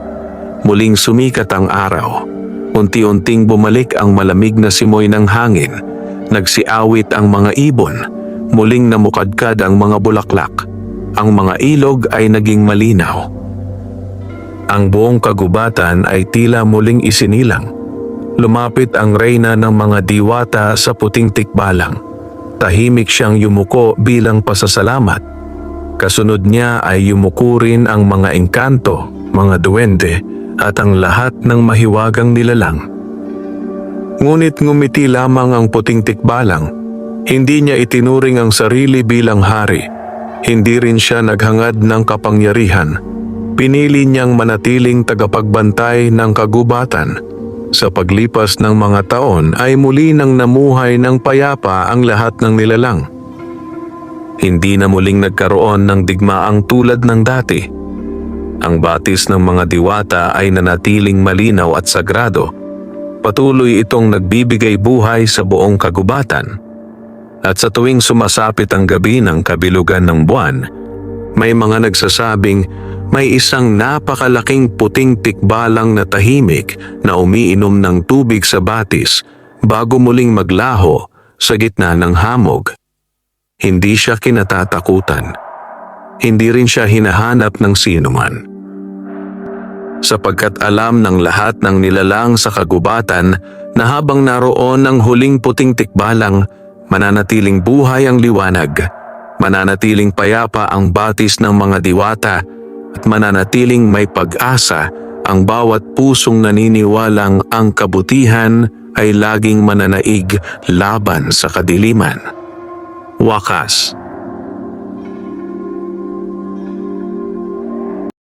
Muling sumikat ang araw. Unti-unting bumalik ang malamig na simoy ng hangin. Nagsiawit ang mga ibon. Muling namukadkad ang mga bulaklak. Ang mga ilog ay naging malinaw. Ang buong kagubatan ay tila muling isinilang. Lumapit ang reyna ng mga diwata sa puting tikbalang. Tahimik siyang yumuko bilang pasasalamat. Kasunod niya ay yumuko rin ang mga engkanto, mga duwende, at ang lahat ng mahiwagang nilalang. Ngunit ngumiti lamang ang puting tikbalang. Hindi niya itinuring ang sarili bilang hari. Hindi rin siya naghangad ng kapangyarihan. Pinili niyang manatiling tagapagbantay ng kagubatan. Sa paglipas ng mga taon ay muli nang namuhay ng payapa ang lahat ng nilalang. Hindi na muling nagkaroon ng digmaang tulad ng dati. Ang batis ng mga diwata ay nanatiling malinaw at sagrado. Patuloy itong nagbibigay buhay sa buong kagubatan. At sa tuwing sumasapit ang gabi ng kabilugan ng buwan, may mga nagsasabing may isang napakalaking puting tikbalang na tahimik na umiinom ng tubig sa batis bago muling maglaho sa gitna ng hamog. Hindi siya kinatatakutan. Hindi rin siya hinahanap ng sinuman. Sapagkat alam ng lahat ng nilalang sa kagubatan na habang naroon ang huling puting tikbalang, mananatiling buhay ang liwanag, mananatiling payapa ang batis ng mga diwata, at mananatiling may pag-asa ang bawat pusong naniniwalang ang kabutihan ay laging mananaig laban sa kadiliman. Wakas.